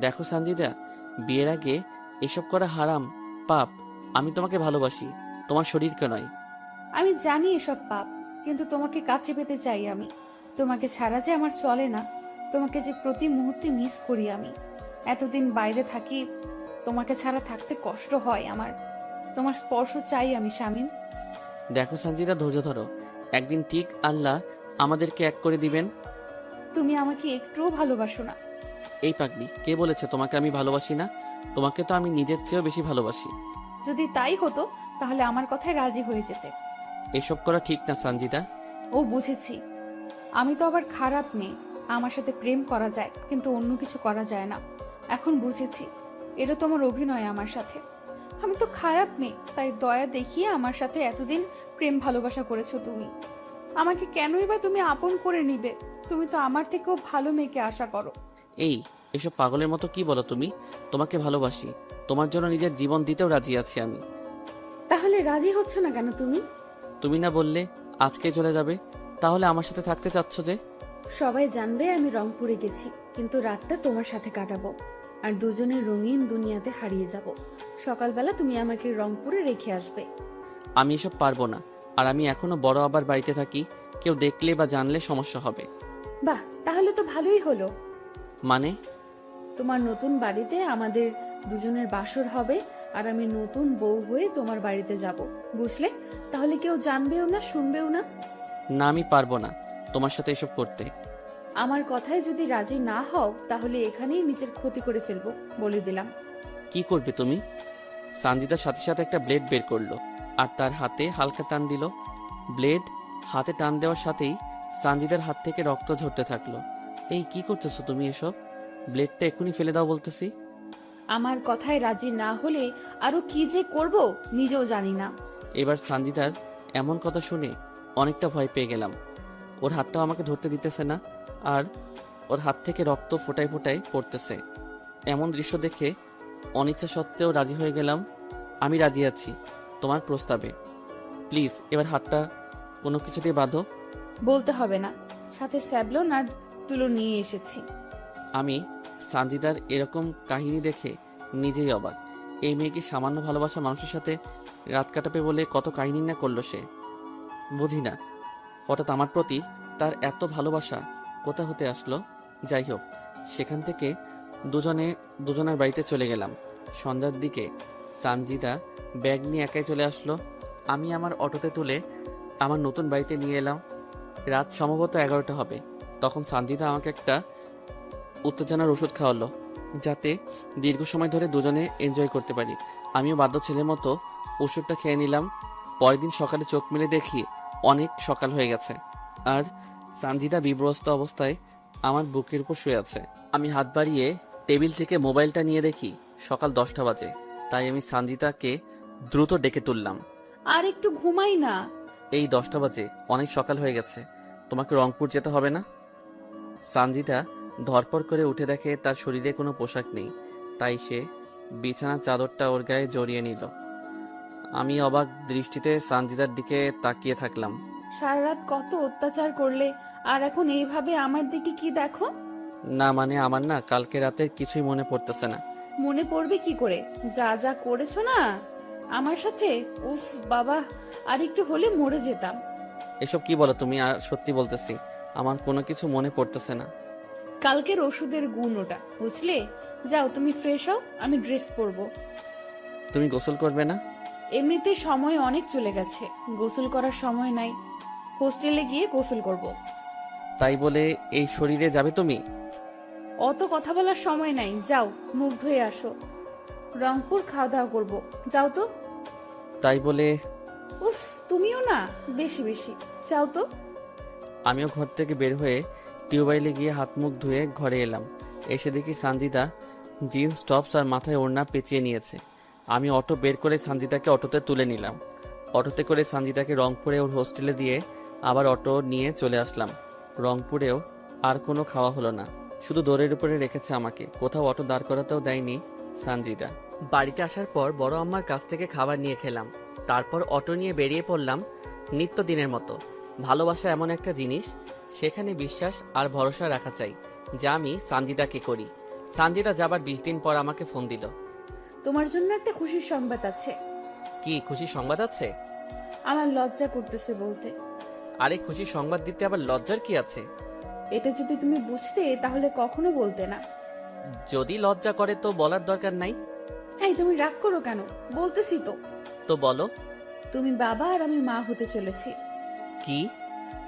দেখো সানজিদা, বিয়ের আগে এসব করা হারাম, পাপ। আমি তোমাকে ভালোবাসি, তোমার শরীরকে নয়।
আমি জানি এসব পাপ, কিন্তু তোমাকে কাছে পেতে চাই আমি। তোমাকে ছাড়া যে আমার চলে না, তোমাকে যে প্রতি মুহূর্তে মিস করি আমি। এতদিন বাইরে থাকি, তোমাকে ছাড়া থাকতে কষ্ট হয় আমার। তোমার স্পর্শ চাই আমি শামীম।
দেখো সানজিদা, ধৈর্য ধরো, একদিন ঠিক আল্লাহ আমাদেরকে এক করে দিবেন।
তুমি আমাকে একটুও ভালোবাসো না।
এই পাগলি, কে বলেছে তোমাকে আমি ভালোবাসি না? তোমাকে তো আমি নিজের চেয়েও বেশি ভালোবাসি।
যদি তাই হতো তাহলে আমার কথায় রাজি হয়ে যেতে।
এসব করা ঠিক না সানজিদা।
ও বুঝেছি, আমি তো আবার খারাপ মেয়ে। আমার সাথে প্রেম করা যায়, কিন্তু অন্য কিছু করা যায় না। এখন বুঝেছি, এটা তোমার অভিনয় আমার সাথে। আমি তো খারাপ মেয়ে, তাই দয়া দেখিয়ে আমার সাথে এতদিন প্রেম ভালোবাসা করেছো তুমি। আমাকে কেনই বা তুমি আপন করে নিবে? তুমি তো আমার থেকেও ভালো মেয়েকে আশা করো।
এই, এসব পাগলের মতো কি বলো তুমি? তোমাকে ভালোবাসি, তোমার জন্য নিজের জীবন দিতেও রাজি আছি আমি।
তাহলে রাজি হচ্ছ না কেন তুমি?
তুমি না বললে আজকে চলে যাবে? তাহলে আমার সাথে থাকতে চাচ্ছ যে?
সবাই জানবে আমি রংপুরে গেছি, কিন্তু রাতটা তোমার সাথে কাটাবো, আর দুজনে রঙিন দুনিয়াতে হারিয়ে যাব। সকালবেলা তুমি আমাকে রংপুরে রেখে আসবে।
আমি এসব পারবো না, আর আমি এখনো বড় আবার বাড়িতে থাকি, কেউ দেখলে বা জানলে সমস্যা হবে।
বাহ, তাহলে তো ভালোই হলো।
মানে?
তোমার নতুন বাড়িতে আমাদের দুজনের বাসর হবে, আর আমি নতুন বউ হয়ে তোমার বাড়িতে যাব, বুঝলে? তাহলে কেউ জানবেও না, শুনবেও না।
না, আমি পারবো না তোমার সাথে এসব করতে।
আমার কথায় যদি রাজি না হও তাহলে এখানেই নিজের ক্ষতি করে ফেলবো, বলে দিলাম।
কি করবে তুমি? সানজিদার সাথে সাথে একটা ব্লেড বের করলো আর তার হাতে হালকা টান দিল। ব্লেড হাতে টান দেওয়ার সাথেই সানজিদার হাত থেকে রক্ত ঝরতে থাকলো। এই কি করতেছো তুমি এসব? ব্লেডটা এখনই ফেলে দাও বলতেছি।
আমার কথায় রাজি না হলে আরো কি যে করব নিজেও জানি না।
এবার সানজিদার এমন কথা শুনে অনেকটা ভয় পেয়ে গেলাম। ওর হাতটাও আমাকে ধরতে দিতেছে না, আর ওর হাত থেকে রক্ত ফোটায় ফোটায় পড়তেছে। এমন দৃশ্য দেখে অনিচ্ছা সত্ত্বেও রাজি হয়ে গেলাম। আমি রাজি আছি তোমার প্রস্তাবে। প্লিজ এবার হাতটা কোনো কিছু দিয়ে বাঁধো।
বলতে হবে না, সাথে স্যাবলন আর তুলো নিয়ে এসেছি।
আমি সানজিদার এরকম কাহিনী দেখে নিজেই অবাক। এই মেয়েকে সামান্য ভালোবাসা মানুষের সাথে রাত কাটাবে বলে কত কাহিনী না করলো সে। বুঝি না হঠাৎ আমার প্রতি তার এত ভালোবাসা কোথা হতে আসলো। যাই হোক, সেখান থেকে দুজনের বাড়িতে চলে গেলাম। সন্ধ্যার দিকে সানজিদা ব্যাগ নিয়ে একাই চলে আসলো। আমি আমার অটোতে তুলে আমার নতুন বাড়িতে নিয়ে এলাম। রাত সম্ভবত 11টা হবে। তখন সানজিদা আমাকে একটা উত্তেজনার ওষুধ খাওয়ালো, যাতে দীর্ঘ সময় ধরে দুজনে এনজয় করতে পারি। আমিও বাধ্য ছেলের মতো ওষুধটা খেয়ে নিলাম। পরের দিন সকালে চোখ মেলে দেখি অনেক সকাল হয়ে গেছে, আর সানজিদা বিব্রস্ত অবস্থায় আমার বুকের উপর শুয়ে আছে। আমি হাত বাড়িয়ে টেবিল থেকে মোবাইলটা নিয়ে দেখি সকাল 10টা বাজে। তাই আমি সানজিদাকে দ্রুত ডেকে তুললাম।
আর একটু ঘুমাই না।
এই 10টা বাজে, অনেক সকাল হয়ে গেছে, তোমাকে রংপুর যেতে হবে না? সানজিদা ধরপড় করে উঠে দেখে তার শরীরে কোনো পোশাক নেই, তাই সে বিছানার চাদরটা ওর গায়ে জড়িয়ে নিল। আমি অবাক দৃষ্টিতে সানজিদার দিকে তাকিয়ে থাকলাম।
সারা রাত কত অত্যাচার করলে, আর এখন এইভাবে আমার দিকে কি দেখো?
না মানে আমার না কালকে রাতের কিছুই মনে পড়তেছে না।
মনে পড়বে কি করে? যা যা করেছো না আমার সাথে, উফ বাবা, আর একটু হলে মরে যেতাম।
এসব কি বলো তুমি? আর সত্যি বলতেছি, আমার কোনো কিছু মনে পড়তেছে না।
কালকের ওষুধের গুণ ওটা, বুঝলে? যাও তুমি ফ্রেশ হও, আমি ড্রেস পরবো।
তুমি গোসল করবে না?
এমনিতে সময় অনেক চলে গেছে, গোসল করার সময় নাই। হোস্টেলে গিয়ে গোসল করব।
তাই বলে এই শরীরে যাবে তুমি?
অত কথা বলার সময় নাই, যাও মুখ ধুয়ে আসো। রংপুর খাওয়া দাওয়া করবো, যাও তো।
তাই বলে
উফ, তুমিও না বেশি বেশি, যাও তো।
আমিও ঘর থেকে বের হয়ে টিউবওয়েলে গিয়ে হাত মুখ ধুয়ে ঘরে এলাম। এসে দেখি সানজিদা জিন্স টপস আর মাথায় ওড়না পেঁচিয়ে নিয়েছে। আমি অটো বের করে সানজিদাকে অটোতে তুলে নিলাম। অটোতে করে সানজিদাকে রংপুরে ওর হোস্টেলে দিয়ে আবার অটো নিয়ে চলে আসলাম। রংপুরেও আর কোনো খাওয়া হলো না, শুধু দৌড়ের উপরে রেখেছে আমাকে। কোথাও অটো দাঁড় করাতেও দেয়নি সানজিদা। বাড়িতে আসার পর বড় আম্মার কাছ থেকে খাবার নিয়ে খেলাম। তারপর অটো নিয়ে বেরিয়ে পড়লাম নিত্যদিনের মতো। ভালোবাসা এমন একটা জিনিস, সেখানে বিশ্বাস আর ভরসা রাখা চাই, যা আমি সানজিদাকে করি। সানজিদা যাবার 20 দিন পর আমাকে ফোন দিল।
তোমার জন্য একটা খুশির সংবাদ আছে।
কি খুশি সংবাদ আছে?
আমার লজ্জা করতেছে বলতে।
আরে খুশি সংবাদ দিতে আবার লজ্জার কি আছে?
এটা যদি তুমি বুঝতে তাহলে কখনো বলতে না।
যদি লজ্জা করে তো বলার দরকার নাই।
এই তুমি রাগ করো কেন? বলতেছি তো।
তো বলো।
তুমি বাবা আর আমি মা হতে চলেছি।
কি?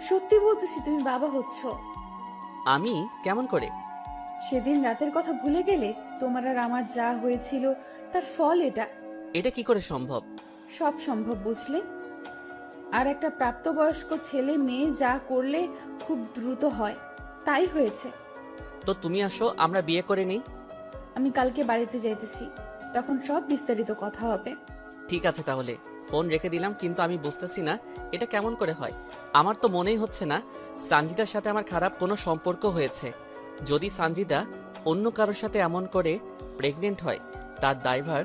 সত্যি বলতেছি, তুমি বাবা হচ্ছ।
আমি? কেমন করে?
সেদিন রাতের কথা ভুলে গেলে? তোমার আর আমার যা হয়েছিল তার ফল এটা।
এটা কি করে সম্ভব?
সব সম্ভব বুঝলে। আর একটা প্রাপ্তবয়স্ক ছেলে মেয়ে যা করলে খুব দ্রুত হয়, তাই হয়েছে।
তো তুমি আসো, আমরা বিয়ে করে নিই।
আমি কালকে বাড়িতে যাইতেছি, তখন সব বিস্তারিত কথা হবে।
ঠিক আছে তাহলে। ফোন রেখে দিলাম, কিন্তু আমি বুঝতেছি না এটা কেমন করে হয়। আমার তো মনেই হচ্ছে না সানজিদার সাথে আমার খারাপ কোনো সম্পর্ক হয়েছে। যদি সানজিদা অন্য কারোর সাথে এমন করে প্রেগনেন্ট হয়, তার দায়ভার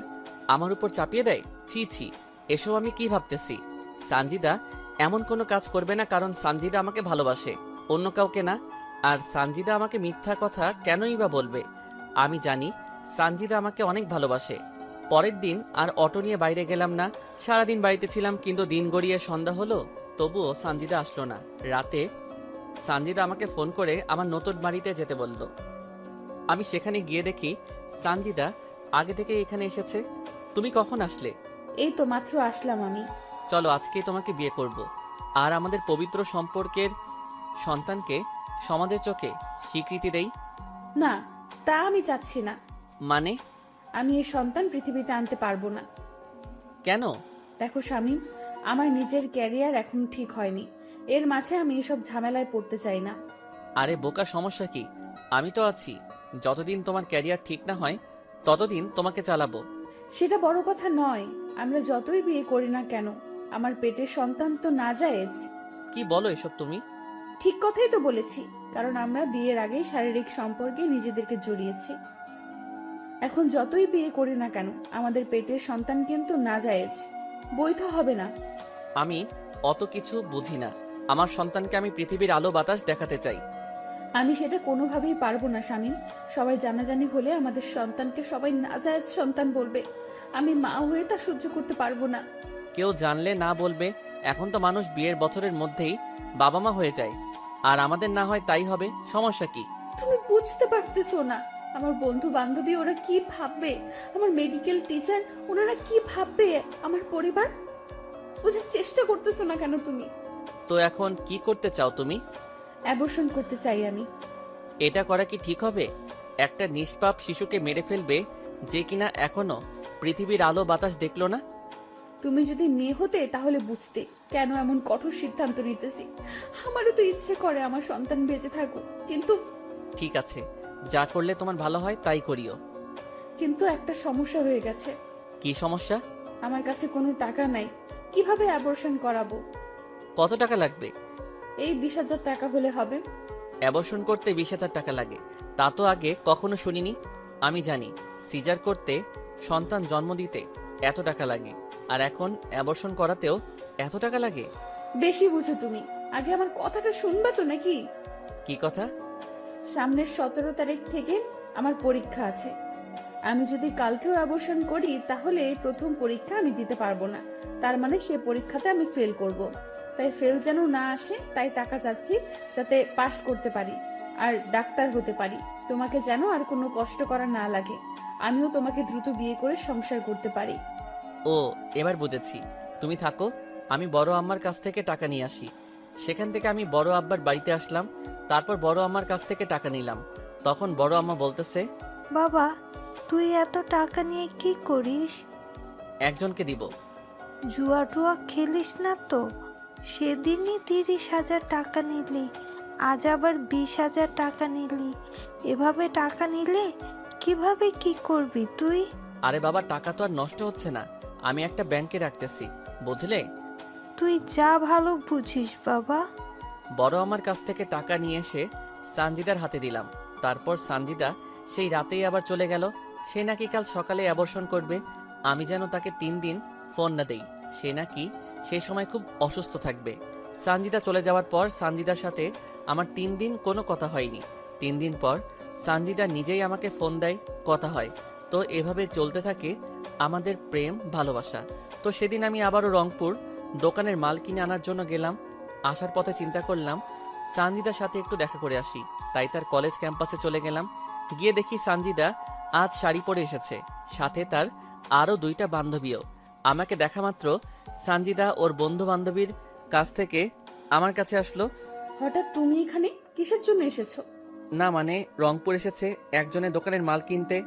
আমার উপর চাপিয়ে দেয়। ছি ছি, এসব আমি কি ভাবতেছি? সানজিদা এমন কোনো কাজ করবে না, কারণ সানজিদা আমাকে ভালোবাসে, অন্য কাউকে না। আর সানজিদা আমাকে মিথ্যা কথা কেনই বা বলবে? আমি জানি সানজিদা আমাকে অনেক ভালোবাসে। পরের দিন আর অটো নিয়ে বাইরে গেলাম না। সারাদিন বাড়িতে ছিলাম, কিন্তু দিন গড়িয়ে সন্ধ্যা হলো, তবুও সানজিদা আসলো না। রাতে সানজিদা আমাকে ফোন করে আমার নতুন বাড়িতে যেতে বলল। আমি সেখানে গিয়ে দেখি সানজিদা আগে থেকে এখানে এসেছে। তুমি কখন আসলে?
এই তো মাত্র আসলাম আমি।
চলো আজকেই তোমাকে বিয়ে করব, আর আমাদের পবিত্র সম্পর্কের সন্তানকে সমাজের চোখে স্বীকৃতি দেই।
না, তা আমি চাচ্ছি না।
মানে?
আমি এই সন্তান পৃথিবীতে আনতে পারবো না।
কেন?
দেখো শামীম, আমার নিজের ক্যারিয়ার এখন ঠিক হয়নি, এর মাঝে আমি এসব ঝামেলায় পড়তে চাই না।
আরে বোকা, সমস্যা কি? আমি তো আছি। যতদিন তোমার ক্যারিয়ার ঠিক না হয় ততদিন তোমাকে চালাবো।
সেটা বড় কথা নয়। আমরা যতই বিয়ে করি না কেন, আমার পেটের সন্তান তো নাজায়েজ।
কি বলো এসব তুমি?
ঠিক কথাই তো বলেছি, কারণ আমরা বিয়ের আগেই শারীরিক সম্পর্কে নিজেদেরকে জড়িয়েছি। এখন যতই বিয়ে করি না কেন, আমাদের পেটের সন্তান কিন্তু নাজায়েজ, বৈধ হবে না।
আমি অত কিছু বুঝি না। আমার সন্তানকে আমি পৃথিবীর আলো বাতাস দেখাতে চাই।
আমি সেটা কোনোভাবেই পারবো না শামীম। সবাই জানাজানি হলে আমাদের সন্তানকে সবাই নাজায়েজ সন্তান বলবে। আমি মা হয়ে তা সহ্য করতে পারবো না।
কেউ জানলে না বলবে। এখন তো মানুষ বিয়ের বছরের মধ্যেই বাবা মা হয়ে যায়, আর আমাদের না হয় তাই হবে। সমস্যা কি?
তুমি বুঝতে পারতেছো না, আমার বন্ধু বান্ধবী ওরা কি ভাববে, আমার মেডিকেল টিচার ওনারা কি ভাববে, আমার পরিবার। বুঝার চেষ্টা করতেছো না কেন তুমি?
তো এখন কি করতে চাও তুমি?
অ্যাবর্শন করতে চাই আমি।
এটা করা কি ঠিক হবে? একটা নিষ্পাপ শিশুকে মেরে ফেলবে, যে কিনা এখনো পৃথিবীর আলো বাতাস দেখলো না।
তুমি যদি মেয়ে হতে তাহলে বুঝতে কেন এমন কঠোর সিদ্ধান্ত নিতেছি। আমারও তো ইচ্ছে করে আমার সন্তান বেঁচে থাকুক, কিন্তু
ঠিক আছে, যা করলে তোমার ভালো হয় তাই করিও।
কিন্তু একটা সমস্যা হয়ে গেছে।
কি সমস্যা?
আমার কাছে কোনো টাকা নাই, কিভাবে অ্যাবর্শন করাবো?
কত টাকা লাগবে?
এই 20,000 টাকা হলে হবে।
অ্যাবর্শন করতে 20,000 টাকা লাগে? তা তো আগে কখনো শুনিনি। আমি জানি সিজার করতে, সন্তান জন্ম দিতে এত টাকা লাগে, আর এখন অ্যাবর্শন করাতেও এত টাকা লাগে?
বেশি বুঝো তুমি। আগে আমার কথাটা শুনবা তো নাকি?
কি কথা?
সামনের 17 তারিখ থেকে আমার পরীক্ষা আছে। আমি যদি কালকেও অ্যাবর্শন করি তাহলে প্রথম পরীক্ষা আমি দিতে পারবো না। তার মানে সে পরীক্ষাতে আমি ফেল করব। তাই ফেল যেন না আসে, তাই টাকা চাচ্ছি যাতে পাস করতে পারি আর ডাক্তার হতে পারি। তোমাকে যেন আর কোনো কষ্ট করা না লাগে, আমিও তোমাকে দ্রুত বিয়ে করে সংসার করতে পারি।
ও, এবার বুঝেছি। তুমি থাকো, আমি বড় আম্মার কাছ থেকে টাকা নিয়ে আসি। সেখান থেকে আমি বড় আব্বার বাড়িতে আসলাম। তারপর বড় আম্মার কাছ থেকে টাকা নিলাম। তখন বড় আম্মা বলতেছে,
বাবা, তুই এত টাকা নিয়ে কি করিস?
একজনকে দিব।
জুয়া টুয়া খেলিস না তো? সেদিনই 30,000 টাকা নিলি, আজ আবার 20,000 টাকা নিলি। এভাবে টাকা নিলে কিভাবে কি করবি তুই?
আরে বাবা, টাকা তো আর নষ্ট হচ্ছে না, আমি একটা ব্যাংকে রাখতেছি, বুঝলে?
তুই যা ভালো বুঝিস বাবা।
বড় আমার কাছ থেকে টাকা নিয়ে এসে সানজিদার হাতে দিলাম। তারপর সানজিদা সেই রাতেই আবার চলে গেল। সে নাকি কাল সকালে অ্যাবর্শন করবে। আমি যেন তাকে 3 দিন ফোন না দেই। সে নাকি সেই সময় খুব অসুস্থ থাকবে। সানজিদা চলে যাওয়ার পর সানজিদার সাথে আমার 3 দিন কোনো কথা হয়নি। 3 দিন পর সানজিদা নিজেই আমাকে ফোন দেয়, কথা হয়। তো এভাবে চলতে থাকে আমাদের প্রেম ভালোবাসা। তো সেদিন আমি আবারও রংপুর দোকানের মাল কিনে আনার জন্য গেলাম। আসার পথে চিন্তা করলাম সানজিদার সাথে একটু দেখা করে আসি, তাই তার কলেজ ক্যাম্পাসে চলে গেলাম। গিয়ে দেখি সানজিদা আজ শাড়ি পরে এসেছে, সাথে তার আরও 2টা বান্ধবীও। আমাকে দেখা মাত্র সানজিদা ওর বন্ধু বান্ধবীর কাছ থেকে আমার কাছে আসলো।
হঠাৎ তুমি এখানে কিসের জন্য এসেছো?
না মানে রংপুর এসেছে একজনের দোকানের মাল কিনতে,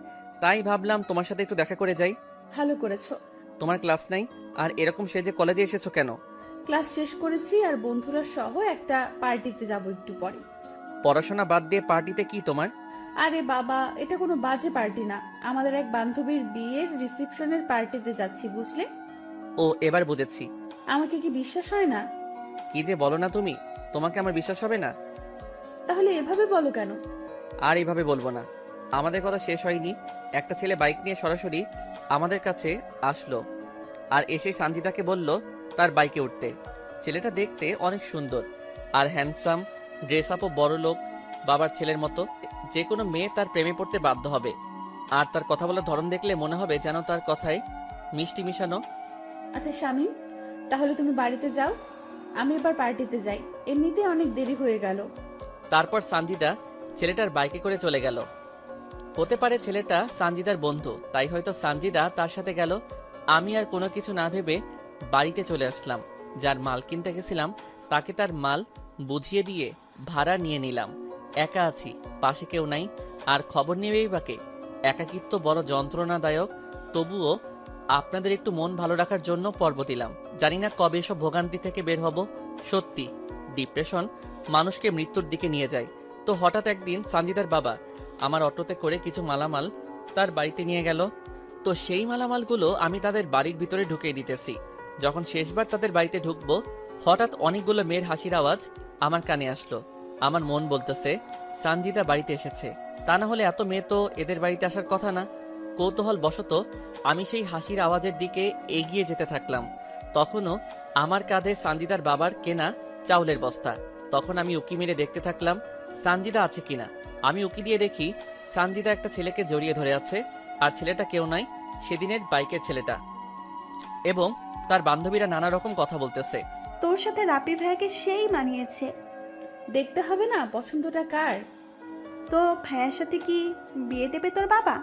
তাই ভাবলাম তোমার সাথে একটু দেখা করে যাই।
ভালো করেছো।
তোমার ক্লাস নাই আর এরকম সেজে কলেজে এসেছো কেন?
ক্লাস শেষ করেছি আর বন্ধুরা সহ একটা পার্টিতে যাব একটু পরে।
পড়াশোনা বাদ দিয়ে পার্টিতে কি তোমার?
আরে বাবা, এটা কোনো বাজে পার্টি না, আমাদের এক বান্ধবীর বিয়ের রিসেপশনের পার্টিতে যাচ্ছি, বুঝলে?
ও এবার বুঝেছি।
আমাকে কি বিশ্বাস হয় না?
কি যে বলো না তুমি, তোমাকে আমার বিশ্বাস হবে না?
তাহলে এভাবে বলো কেন?
আর এইভাবে বলবো না। আমাদের কথা শেষ হয়নি, একটা ছেলে বাইক নিয়ে সরাসরি আমাদের কাছে আসলো আর এসেই সানজিদাকে বলল তার বাইকে উঠতে। ছেলেটা দেখতে অনেক সুন্দর আর হ্যান্ডসাম, ড্রেস আপও বড় লোক বাবার ছেলের মতো। যে কোনো মেয়ে তার প্রেমে পড়তে বাধ্য হবে। আর তার কথা বলার ধরন দেখলে মনে হবে যেন তার কথায় মিষ্টি মিশানো।
আচ্ছা শামীম, তাহলে তুমি বাড়িতে যাও, আমি এবার পার্টিতে যাই, এমনিতে অনেক দেরি হয়ে গেল।
তারপর সানজিদা ছেলেটার বাইকে করে চলে গেল। হতে পারে ছেলেটা সানজিদার বন্ধু, তাই হয়তো সানজিদা তার সাথে গেল। আমি আর কোনো কিছু না ভেবে বাড়িতে চলে আসলাম। যার মাল কিনতে গেছিলাম তাকে তার মাল বুঝিয়ে দিয়ে ভাড়া নিয়ে নিলাম। একা আছি, পাশে কেউ নাই, আর খবর নেবেই বাকে। একাকিত্ব বড় যন্ত্রণাদায়ক, তবুও আপনাদের একটু মন ভালো রাখার জন্য পর্ব দিলাম। জানি না কবে এসব ভোগান্তি থেকে বের হব। সত্যি ডিপ্রেশন মানুষকে মৃত্যুর দিকে নিয়ে যায়। তো হঠাৎ একদিন সানজিদার বাবা আমার অটোতে করে কিছু মালামাল তার বাড়িতে নিয়ে গেল। তো সেই মালামালগুলো আমি তাদের বাড়ির ভিতরে ঢুকিয়ে দিতেছি। যখন শেষবার তাদের বাড়িতে ঢুকবো, হঠাৎ অনেকগুলো মেয়ের হাসির আওয়াজ আমার কানে আসলো। আমার মন বলতেছে সানজিদা বাড়িতে এসেছে, তা না হলে এত মেয়ে তো এদের বাড়িতে আসার কথা না। কৌতূহল বশত আমি সেই হাসির আওয়াজের দিকে এগিয়ে যেতে থাকলাম। তখনও আমার কাঁধে সানজিদার বাবার কেনা চাউলের বস্তা। তখন আমি উকি মেরে দেখতে থাকলাম সানজিদা আছে কিনা। আমি উকি দিয়ে দেখি সানজিদা একটা ছেলেকে জড়িয়ে ধরে আছে, আর ছেলেটা কেউ নাই, সেদিনের বাইকের ছেলেটা, এবং তার বান্ধবীরা নানা রকম কথা বলতেছে।
তোর সাথে রাপি ভাইয়াকে সেই মানিয়েছে।
দেখতে হবে না পছন্দটা কার।
তো ভাইয়ার সাথে কি বিয়ে দেবে তোর বাবা?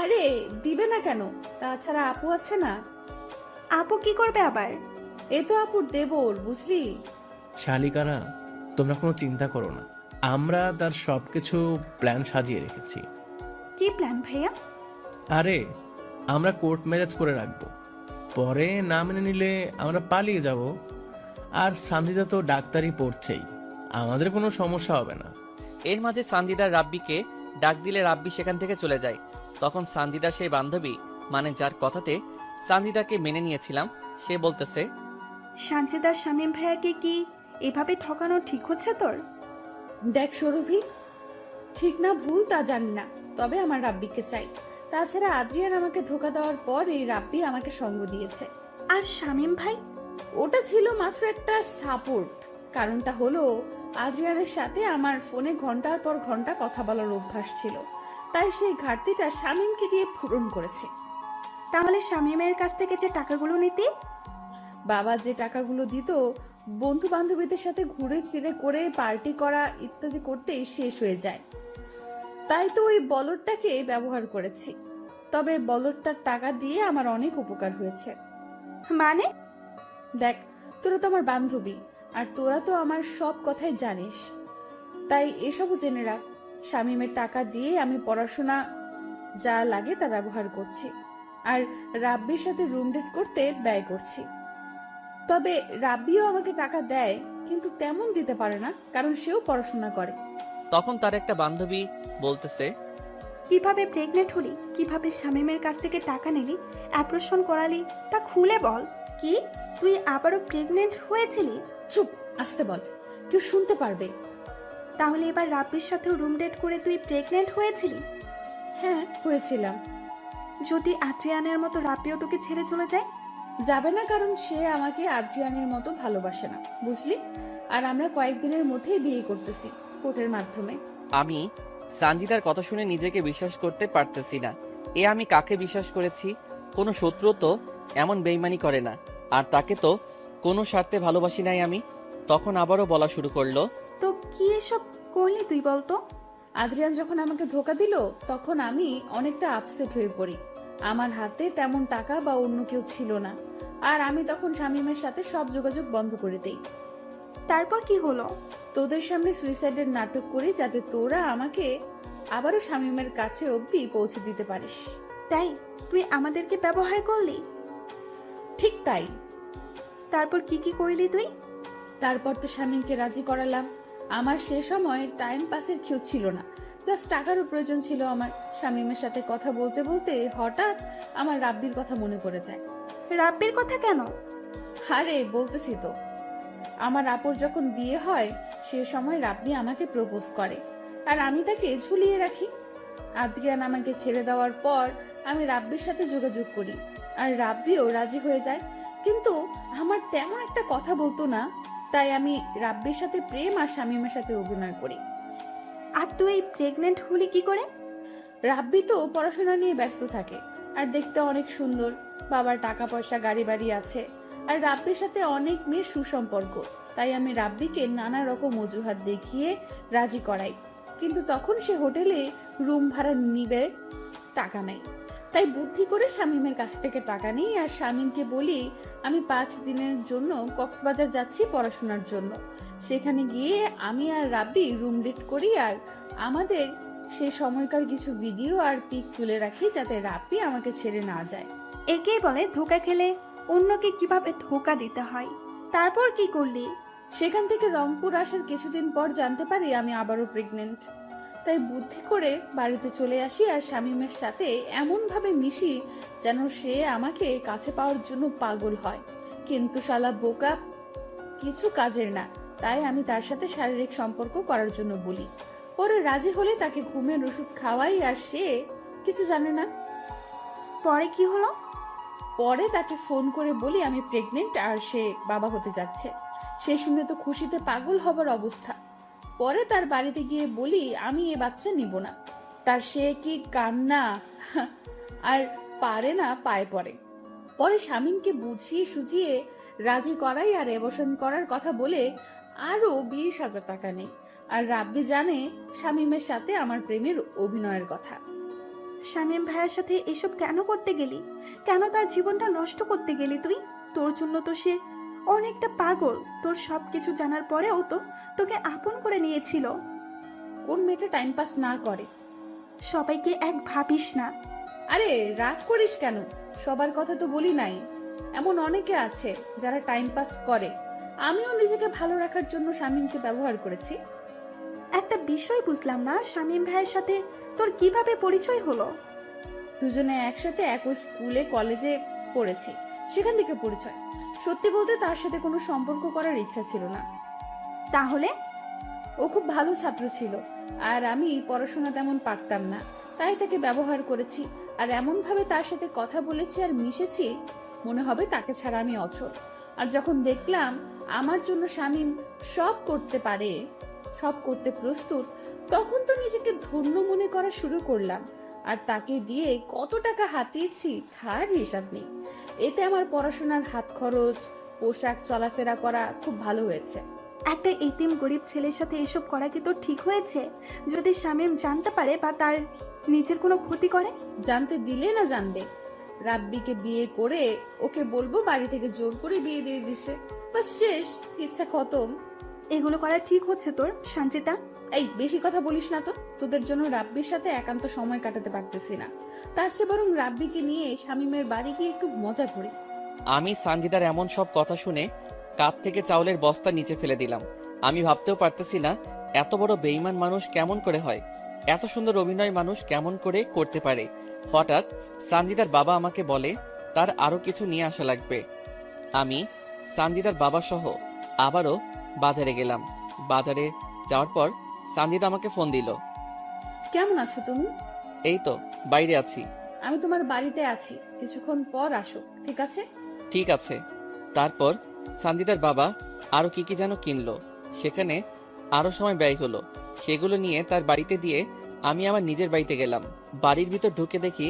আরে দিবে না কেন, তাছাড়া আপু আছে না।
আপু কি করবে আবার?
এ তো আপুর দেবর, বুঝলি?
শালিকারা, তোমরা কোনো চিন্তা করো না, আমরা তার সবকিছু প্ল্যান সাজিয়ে রেখেছি।
কি প্ল্যান ভাইয়া?
আরে আমরা কোর্ট ম্যারেজ করে রাখবো, পরে না মেনে নিলে আমরা পালিয়ে যাব। আর সানজিদা তো ডাক্তারি পড়ছেই, আমাদের কোনো সমস্যা হবে না।
এর মাঝে সানজিদার রাব্বিকে ডাক দিলে রাব্বি সেখান থেকে চলে যায়। তখন সানজিদার সেই বান্ধবী, মানে যার কথাতে সানজিদাকে মেনে নিয়েছিলাম, সে বলতেছে,
সানজিদার শামীম ভাইয়াকে কি এভাবে ঠকানো ঠিক হচ্ছে তোর?
দেখ সৌরভী, ঠিক না ভুল তা জানি না, তবে আমার রাব্বিকে চাই। তাছাড়া আদ্রিয়ান আমাকে ধোকা দেওয়ার পর এই রাব্বি আমাকে সঙ্গ দিয়েছে।
আর শামীম ভাই?
ওটা ছিল মাত্র একটা সাপোর্ট। কারণটা হলো আদ্রিয়ানের সাথে আমার ফোনে ঘন্টার পর ঘন্টা কথা বলার অভ্যাস ছিল, তাই সেই ঘাটতিটা শামীমকে দিয়ে পূরণ করেছে।
তাহলে শামীমের কাছ থেকে যে টাকাগুলো নিতি?
বাবা যে টাকাগুলো দিত বন্ধু বান্ধবীদের সাথে ঘুরে ফিরে করে পার্টি করা ইত্যাদি করতেই শেষ হয়ে যায়, তাই তো ওই বলদটাকে ব্যবহার করেছি। তবে বলদটার টাকা দিয়ে আমার অনেক উপকার হয়েছে।
মানে?
দেখ, তোরা তো আমার বান্ধবী, আর তোরা তো আমার সব কথাই জানিস, তাই এসবও জেনে রাখ। শামীমের টাকা দিয়ে আমি পড়াশোনা যা লাগে তা ব্যবহার করছি, আর রাব্বির সাথে রুম ডেট করতে ব্যয় করছি। তবে রাব্বিও আমাকে টাকা দেয়, কিন্তু তেমন দিতে পারে না, কারণ সেও পড়াশোনা করে।
তখন তার একটা বান্ধবী বলতেছে,
কিভাবে প্রেগনেন্ট হলি, কিভাবে শামীমের কাছ থেকে টাকা নিলি, অ্যাপ্রেশন করালি, তা খুলে বল। কি তুই আবারও প্রেগনেন্ট হয়েছিলি?
চুপ, আসতে বল, কেউ শুনতে পারবে।
তাহলে এবার রাব্বির সাথেও রুম ডেট করে তুই প্রেগনেন্ট হয়েছিলি?
হ্যাঁ, হয়েছিলাম।
যদি আদ্রিয়ানের মতো রাব্বিও তোকে ছেড়ে চলে যায়?
যাবে না, কারণ সে আমাকে আদ্রিয়ানের মতো ভালোবাসে না, বুঝলি? আর আমরা কয়েকদিনের মধ্যেই বিয়ে করতেছি, কোর্টের মাধ্যমে।
আমি সানজিদার কথা শুনে নিজেকে বিশ্বাস করতে পারতেছি না। আমি কাকে বিশ্বাস করেছি? কোনো শত্রু তো এমন বেইমানি করে না, আর তাকে তো কোনো স্বার্থে ভালোবাসি নাই আমি। তখন আবারও বলা শুরু করলো,
তো কি এসব করলি তুই বলতো?
আদ্রিয়ান যখন আমাকে ধোকা দিল, তখন আমি অনেকটা আপসেট হয়ে পড়ি। আমার হাতে তেমন টাকা বা অন্য কেউ ছিল না, আর আমি তখন শামীমের সাথে সব যোগাযোগ বন্ধ করে দেই।
তারপর কি হলো?
তোদের সামনে সুইসাইডের নাটক করি, যাতে তোরা আমাকে আবারও শামীমের কাছে অবধি পৌঁছে দিতে পারিস।
তাই তুই আমাদেরকে ব্যবহার করলি?
ঠিক তাই।
তারপর কি কি করলি তুই?
তারপর তো শামীমকে রাজি করালাম। আমার সে সময় টাইম পাসের কেউ ছিল না, প্লাস টাকারও প্রয়োজন ছিল আমার। শামীমের সাথে কথা বলতে বলতে হঠাৎ আমার রাব্বির কথা মনে পড়ে যায়।
রাব্বির কথা কেন?
আরে বলতেছি তো, আমার আপুর যখন বিয়ে হয় সে সময় রাব্বি আমাকে প্রপোজ করে, আর আমি তাকে ঝুলিয়ে রাখি। আদ্রিয়ান আমাকে ছেড়ে দেওয়ার পর আমি রাব্বির সাথে যোগাযোগ করি, আর রাব্বিও রাজি হয়ে যায়। কিন্তু আমার তেমন একটা কথা বলতো না, তাই আমি রাব্বির সাথে প্রেম আর শামীমের সাথে অভিনয় করি।
আর তুই প্রেগনেন্ট হলি কি করে?
রাব্বি তো পড়াশোনা নিয়ে ব্যস্ত থাকে, আর দেখতে অনেক সুন্দর, বাবার টাকা পয়সা গাড়ি বাড়ি আছে, আর রাব্বির সাথে অনেক মেয়ের সুসম্পর্ক। তাই আমি রাব্বিকে নানা রকম অজুহাত দেখিয়ে রাজি করাই। কিন্তু তখন সে হোটেলে রুম ভাড়া নিবে, টাকা নাই। তাই বুদ্ধি করে শামীমের কাছ থেকে টাকা নিই, আর শামীমকে বলি আমি 5 দিনের জন্য কক্সবাজার যাচ্ছি পড়াশোনার জন্য। সেখানে গিয়ে আমি আর রাব্বি রুম ডেট করি, আর আমাদের সে সময়কার কিছু ভিডিও আর পিক তুলে রাখি, যাতে রাব্বি আমাকে ছেড়ে না যায়।
একেই বলে ধোকা খেলে অন্যকে কিভাবে ধোকা দিতে হয়। তারপর কি করলি?
সেখান থেকে রংপুর আসার কিছুদিন পর জানতে পারি আমি আবারও প্রেগনেন্ট। তাই বুদ্ধি করে বাড়িতে চলে আসি, আর শামীমের সাথে এমন ভাবে মিশি যেন সে আমাকে কাছে পাওয়ার জন্য পাগল হয়। কিন্তু শালা বোকা, কিছু কাজের না। তাই আমি তার সাথে শারীরিক সম্পর্ক করার জন্য বলি। পরে রাজি হলে তাকে ঘুমের ওষুধ খাওয়াই, আর সে কিছু জানে না।
পরে কি হলো?
পরে তাকে ফোন করে বলি আমি প্রেগনেন্ট আর সে বাবা হতে যাচ্ছে। সে শুনে তো খুশিতে পাগল হবার অবস্থা। পরে তার বাড়িতে গিয়ে বলি আমি এ বাচ্চা নিব না। তার সে কি কান্না, আর পারে না, পায়ে পড়ে। পরে শামীমকে বুঝিয়ে সুজিয়ে রাজি করাই, আর অ্যাবর্শন করার কথা বলে আরো 20,000 টাকা নেই। আর রাব্বি জানে শামীমের সাথে আমার প্রেমের অভিনয়ের কথা।
শামীম ভাইয়ের সাথে এসব কেন করতে গেলি? কেন তার জীবনটা নষ্ট করতে গেলি তুই? তোর জন্য তো সে অনেকটা পাগল। তোর সবকিছু জানার পরেও তো তোকে আপন করে নিয়েছিল।
কোন মেয়েটা টাইম পাস না করে?
সবাইকে এক ভাবিস না।
আরে রাগ করিস কেন? সবার কথা তো বলি নাই। এমন অনেকে আছে যারা টাইম পাস করে। আমিও নিজেকে ভালো রাখার জন্য শামীমকে ব্যবহার করেছি।
একটা বিষয় বুঝলাম না, শামীম ভাইয়ের সাথে তোর কিভাবে পরিচয় হলো?
দুজনে একসাথে একই স্কুলে কলেজে পড়েছি, সেখান থেকে পরিচয়। সত্যি বলতে তার সাথে কোনো সম্পর্ক করার ইচ্ছা ছিল না।
তাহলে?
ও খুব ভালো ছাত্র ছিল, আর আমি পড়াশোনা তেমন পারতাম না, তাই তাকে ব্যবহার করেছি। আর এমন ভাবে তার সাথে কথা বলেছি আর মিশেছি, মনে হবে তাকে ছাড়া আমি অচল। আর যখন দেখলাম আমার জন্য শামীম সব করতে পারে, সব করতে প্রস্তুত, তখন তো নিজেকে ধন্য মনে করা শুরু করলাম। আর তাকে দিয়ে কত টাকা হাতিয়েছি তার হিসাব নেই। এতে আমার পড়াশোনার হাত খরচ, পোশাক, চলাফেরা করা খুব ভালো হয়েছে।
একটা এতিম গরিব ছেলের সাথে এসব করা কি তোর ঠিক হয়েছে? যদি শামীম জানতে পারে বা তার নিজের কোনো ক্ষতি করে?
জানতে দিলে না জানবে। রাব্বিকে বিয়ে করে ওকে বলবো বাড়ি থেকে জোর করে বিয়ে দিয়ে দিছে, বাস শেষ, ইচ্ছা খতম।
এগুলো করা ঠিক হচ্ছে তোর, সঞ্চিতা?
এই বেশি কথা বলিস না তো। তোদের জন্য রাব্বির সাথে একান্ত সময় কাটাতে পারতেছি না, তার চেয়ে বরং রাব্বিকে নিয়ে শামীমের বাড়ি গিয়ে একটু মজা করি।
আমি সানজিদার এমন সব কথা শুনে কাঁধ থেকে চাউলের বস্তা নিচে ফেলে দিলাম। আমি ভাবতেও পারতেছি না এত বড় বেঈমান মানুষ কেমন করে হয়, এত সুন্দর অভিনয় মানুষ কেমন করে করতে পারে। হঠাৎ সানজিদার বাবা আমাকে বলে তার আরো কিছু নিয়ে আসা লাগবে। আমি সানজিদার বাবা সহ আবারও বাজারে গেলাম। বাজারে যাওয়ার পর সানজিদা আমাকে ফোন দিল।
কেমন আছো তুমি?
এই তো বাইরে আছি।
আমি তোমার বাড়িতে আছি, কিছুক্ষণ পর আসো, ঠিক আছে?
ঠিক আছে। তারপর সানজিদার বাবা আরো কি কি যেন কিনলো, সেখানে আরো সময় ব্যয় হলো। সেগুলো নিয়ে তার বাড়িতে দিয়ে আমি আমার নিজের বাড়িতে গেলাম। বাড়ির ভিতর ঢুকে দেখি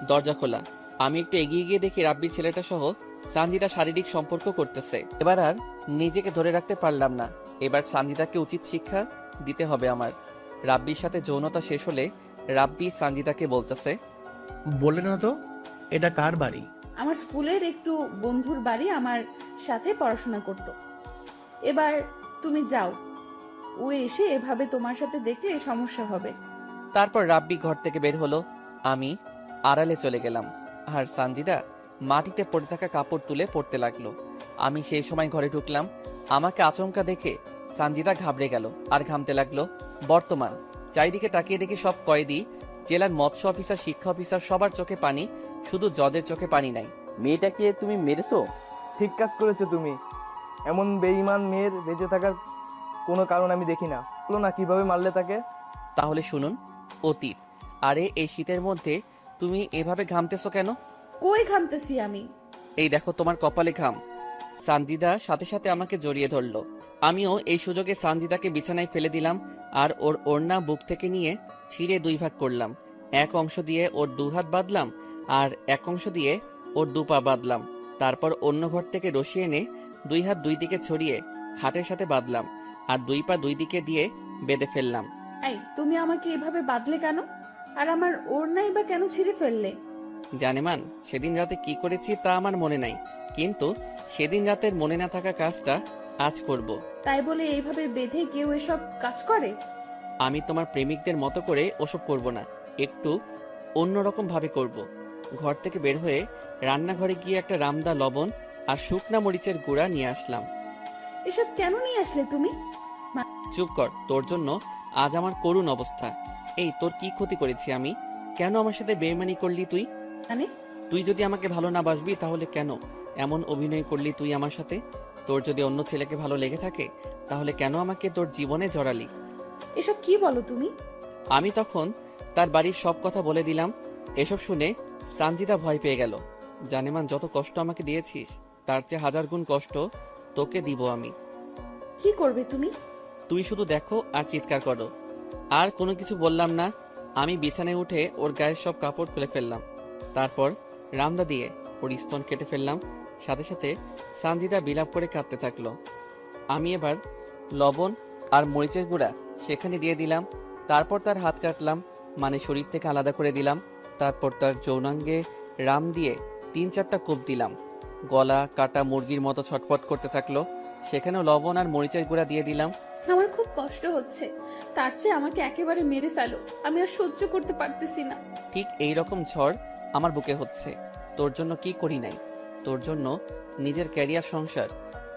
দরজা খোলা। আমি একটু এগিয়ে গিয়ে দেখি রাব্বির ছেলেটা সহ সানজিদা শারীরিক সম্পর্ক করতেছে। এবার আর নিজেকে ধরে রাখতে পারলাম না। এবার সানজিদাকে উচিত শিক্ষা দিতে হবে আমার। রাব্বির সাথে যৌনতা শেষ হলে রাব্বি সানজিদাকে বলতেছে,
বলে না তো এটা কার বাড়ি?
আমার স্কুলের একটু বন্ধুর বাড়ি, আমার সাথে পড়াশোনা করত। এবার তুমি যাও, ও এসে এভাবে তোমার সাথে দেখলে সমস্যা হবে।
তারপর রাব্বি ঘর থেকে বের হলো। আমি আড়ালে চলে গেলাম আর সানজিদা মাটিতে পড়ে থাকা কাপড় তুলে পড়তে লাগলো। আমি সেই সময় ঘরে ঢুকলাম। আমাকে আচমকা দেখে সানজিদা ঘাবড়ে গেল আর ঘামতে লাগলো। বর্তমান চারিদিকে তাকিয়ে দেখি সব কয়েদি, জেলার মৎস্য অফিসার, শিক্ষা অফিসার, সবার চোখে পানি, শুধু জজের চোখে পানি নাই।
মেয়েটাকে তুমি মেরেছো?
ঠিক কাজ করেছো তুমি। এমন বেঈমান মেয়ের বেঁচে থাকার কোনো কারণ আমি দেখি না। বলো না কিভাবে মারলে তাকে?
তাহলে শুনুন অতীত। আরে এই শীতের মধ্যে তুমি এভাবে ঘামতেছো কেন?
কই ঘামতেছি আমি?
এই দেখো তোমার কপালে ঘাম। সানজিদা সাথে সাথে আমাকে জড়িয়ে ধরলো। আমিও এই সুযোগে সানজিদাকে বিছানায় ফেলে দিলাম আর ওর ওড়না বুক থেকে নিয়ে ছিঁড়ে দুই ভাগ করলাম। এক অংশ দিয়ে ওর দু হাত বাঁধলাম আর এক অংশ দিয়ে ওর দু পা বাঁধলাম। তারপর অন্য ঘর থেকে রশি এনে দুই হাত দুই দিকে ছড়িয়ে খাটের সাথে বাঁধলাম আর দুই পা দুই দিকে দিয়ে বেঁধে ফেললাম।
এই, তুমি আমাকে এভাবে বাঁধলে কেন? আর আমার ওড়নাই বা কেন ছিঁড়ে ফেললে?
জানেমান সেদিন রাতে কি করেছি তা আমার মনে নাই, কিন্তু সেদিন রাতের মনে না থাকা কাজটা আজ করব।
তাই বলে এইভাবে বেঁধে কেউ এসব কাজ করে?
আমি তোমার প্রেমিকদের মতো করে ওসব করব না, একটু অন্যরকম ভাবে করব। ঘর থেকে বের হয়ে রান্নাঘরে গিয়ে একটা রামদা লবণ আর শুকনা মরিচের গুঁড়া নিয়ে আসলাম।
এসব কেন নিয়ে আসলে তুমি?
চুপ কর, তোর জন্য আজ আমার করুণ অবস্থা। এই তোর কি ক্ষতি করেছি আমি? কেন আমার সাথে বেইমানি করলি তুই?
মানে?
তুই যদি আমাকে ভালো না বাসবি তাহলে কেন এমন অভিনয় করলি তুই আমার সাথে? তোর যদি অন্য ছেলেকে ভালো লেগে থাকে তাহলে কেন আমাকে তোর জীবনে জড়ালি?
এসব কি বলো তুমি?
আমি তখন তার বাড়ির সব কথা বলে দিলাম। এসব শুনে সানজিদা ভয় পেয়ে গেল। জানেমান যত কষ্ট আমাকে দিয়েছিস তার চেয়ে হাজার গুণ কষ্ট তোকে দিব আমি।
কি করবে তুমি?
তুই শুধু দেখো আর চিৎকার করো। আর কোনো কিছু বললাম না। আমি বিছানায় উঠে ওর গায়ের সব কাপড় খুলে ফেললাম। তারপর রামদা দিয়ে ওর স্তন কেটে ফেললাম। সাথে সাথে সানজিদা বিলাপ করে কাঁদতে থাকলো। আমি এবার লবণ আর মরিচের গুঁড়া সেখানে দিয়ে দিলাম। তারপর তার হাত কাটলাম, মানে শরীর থেকে আলাদা করে দিলাম। তারপর তার যৌনাঙ্গে রাম দিয়ে 3-4টা কোপ দিলাম। গলা কাটা মুরগির মতো ছটফট করতে থাকলো। সেখানেও লবণ আর মরিচের গুঁড়া দিয়ে দিলাম।
আমার খুব কষ্ট হচ্ছে, তার চেয়ে আমাকে একেবারে মেরে ফেলো, আমি আর সহ্য করতে পারতেছি না।
ঠিক এই রকম ঝড় আমার বুকে হচ্ছে। তোর জন্য কি করি নাই? তোর জন্য নিজের ক্যারিয়ার, সংসার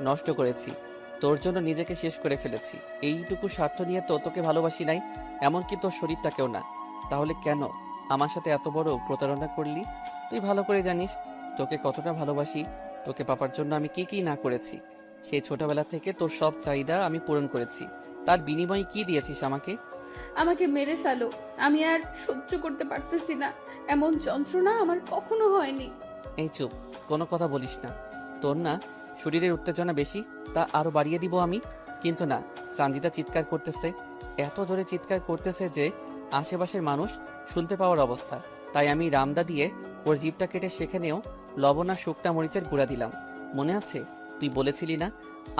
নষ্ট করেছি। তোর জন্য নিজেকে শেষ করে ফেলেছি। এইটুকু স্বার্থ নিয়ে তো তোকে ভালোবাসি নাই, এমনকি তোর শরীরটাকেও না। তাহলে কেন আমার সাথে এত বড় প্রতারণা করলি? তুই ভালো করে জানিস তোকে কতটা ভালোবাসি। তোকে পাবার জন্য আমি কি কি না করেছি। সেই ছোটবেলা থেকে তোর সব চাহিদা আমি পূরণ করেছি। তার বিনিময়ে কি দিয়েছিস আমাকে?
আমাকে মেরে ফেলো, আমি আর সহ্য করতে পারতেছি না। এমন যন্ত্রণা আমার কখনো হয়নি।
এই চুপ, কোনো কথা বলিস না। তোর না শরীরের উত্তেজনা বেশি, তা আরো বাড়িয়ে দিব আমি। কিন্তু না, সানজিদা চিৎকার করতেছে, এত জোরে চিৎকার করতেছে যে আশেপাশের মানুষ শুনতে পাওয়ার অবস্থা। তাই আমি রামদা দিয়ে ওর জিভটা কেটে সেখানেও লবণ আর শুকনা মরিচের গুঁড়া দিলাম। মনে আছে তুই বলেছিলি না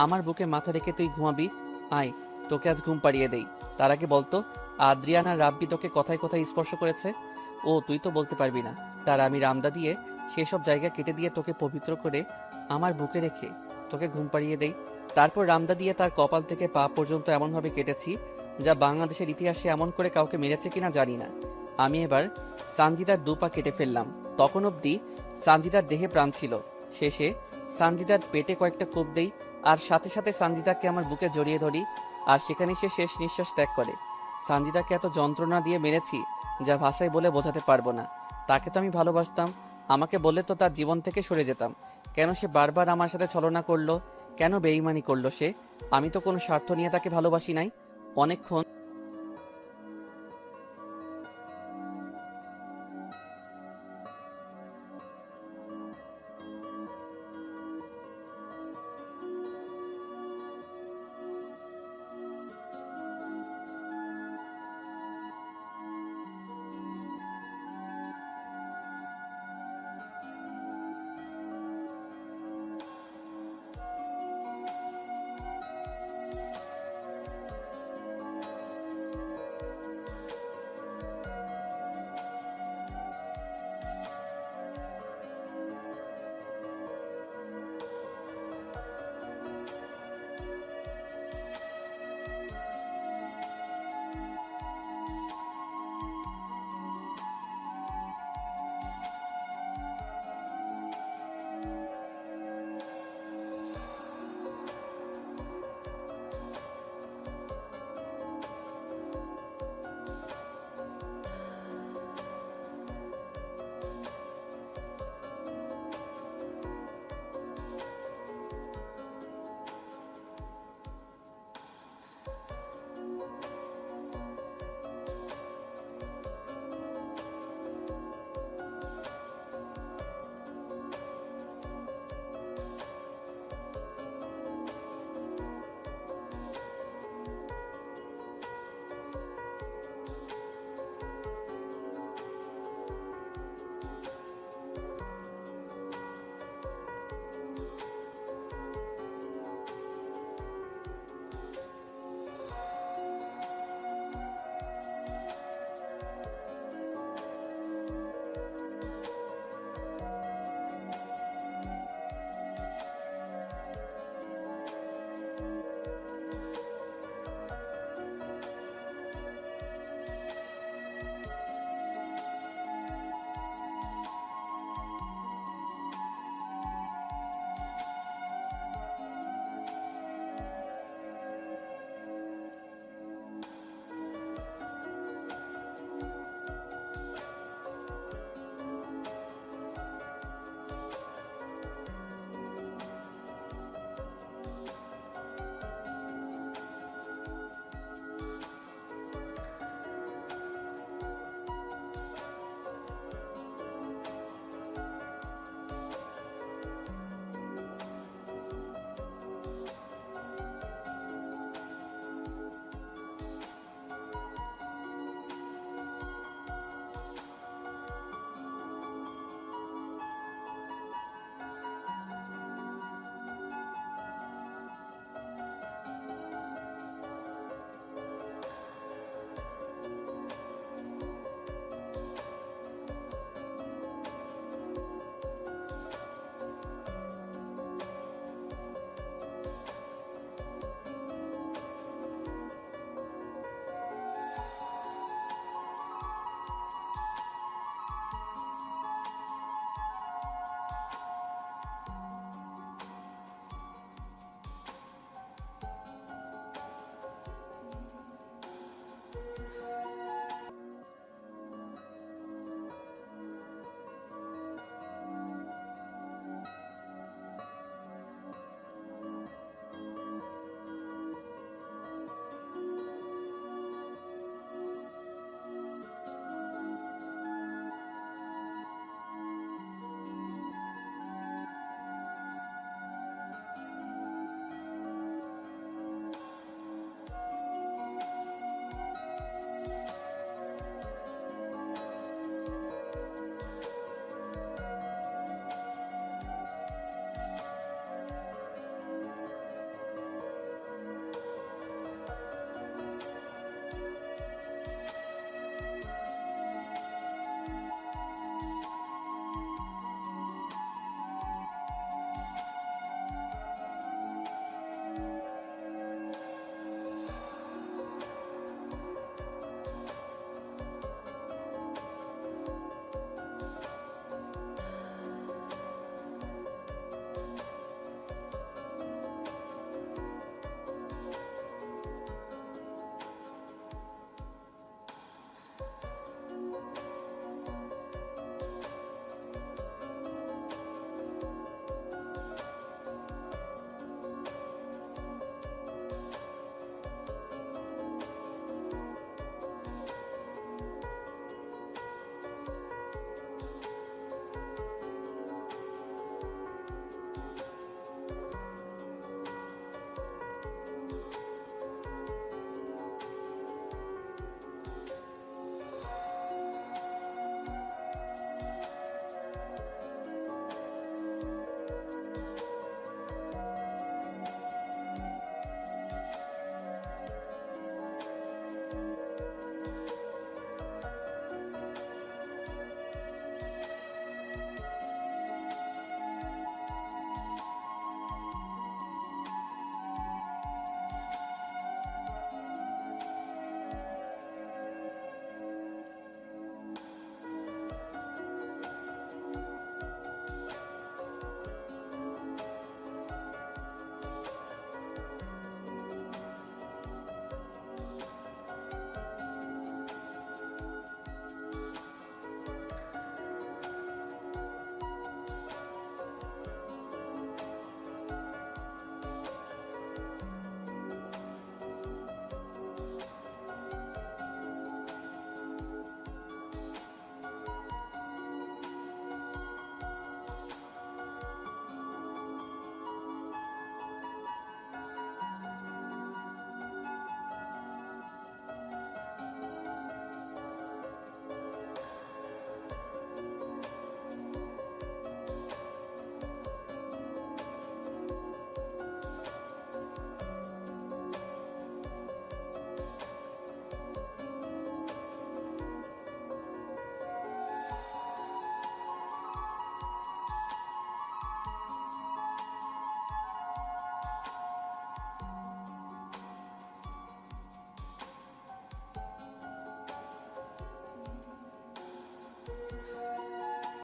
আমার বুকে মাথা রেখে তুই ঘুমাবি? আয় তোকে আজ ঘুম পাড়িয়ে দেই। তার আগে বলতো আদ্রিয়ান আর রাব্বি তোকে কথায় কথায় স্পর্শ করেছে? ও তুই তো বলতে পারবি না। তার আমি রামদা দিয়ে সেসব জায়গা কেটে দিয়ে তোকে পবিত্র করে আমার বুকে রেখে তোকে ঘুম পাড়িয়ে দেই। তারপর রামদা দিয়ে তার কপাল থেকে পা পর্যন্ত এমনভাবে কেটেছি যা বাংলাদেশের ইতিহাসে এমন করে কাউকে মেরেছে কিনা জানি না। আমি এবার সানজিদার 2 পা কেটে ফেললাম। তখন অবধি সানজিদার দেহে প্রাণ ছিল। শেষে সানজিদার পেটে কয়েকটা কোপ দেই আর সাথে সাথে সানজিদাকে আমার বুকে জড়িয়ে ধরি আর সেখানে সে শেষ নিঃশ্বাস ত্যাগ করে। সানজিদাকে এত যন্ত্রণা দিয়ে মেরেছি যা ভাষায় বলে বোঝাতে পারবো না। তাকে তো আমি ভালোবাসতাম, আমাকে বললে তো তার জীবন থেকে সরে যেতাম। কেন সে বারবার আমার সাথে ছলনা করলো? কেন বেইমানি করলো সে? আমি তো কোনো স্বার্থ নিয়ে তাকে ভালোবাসি নাই। অনেকক্ষণ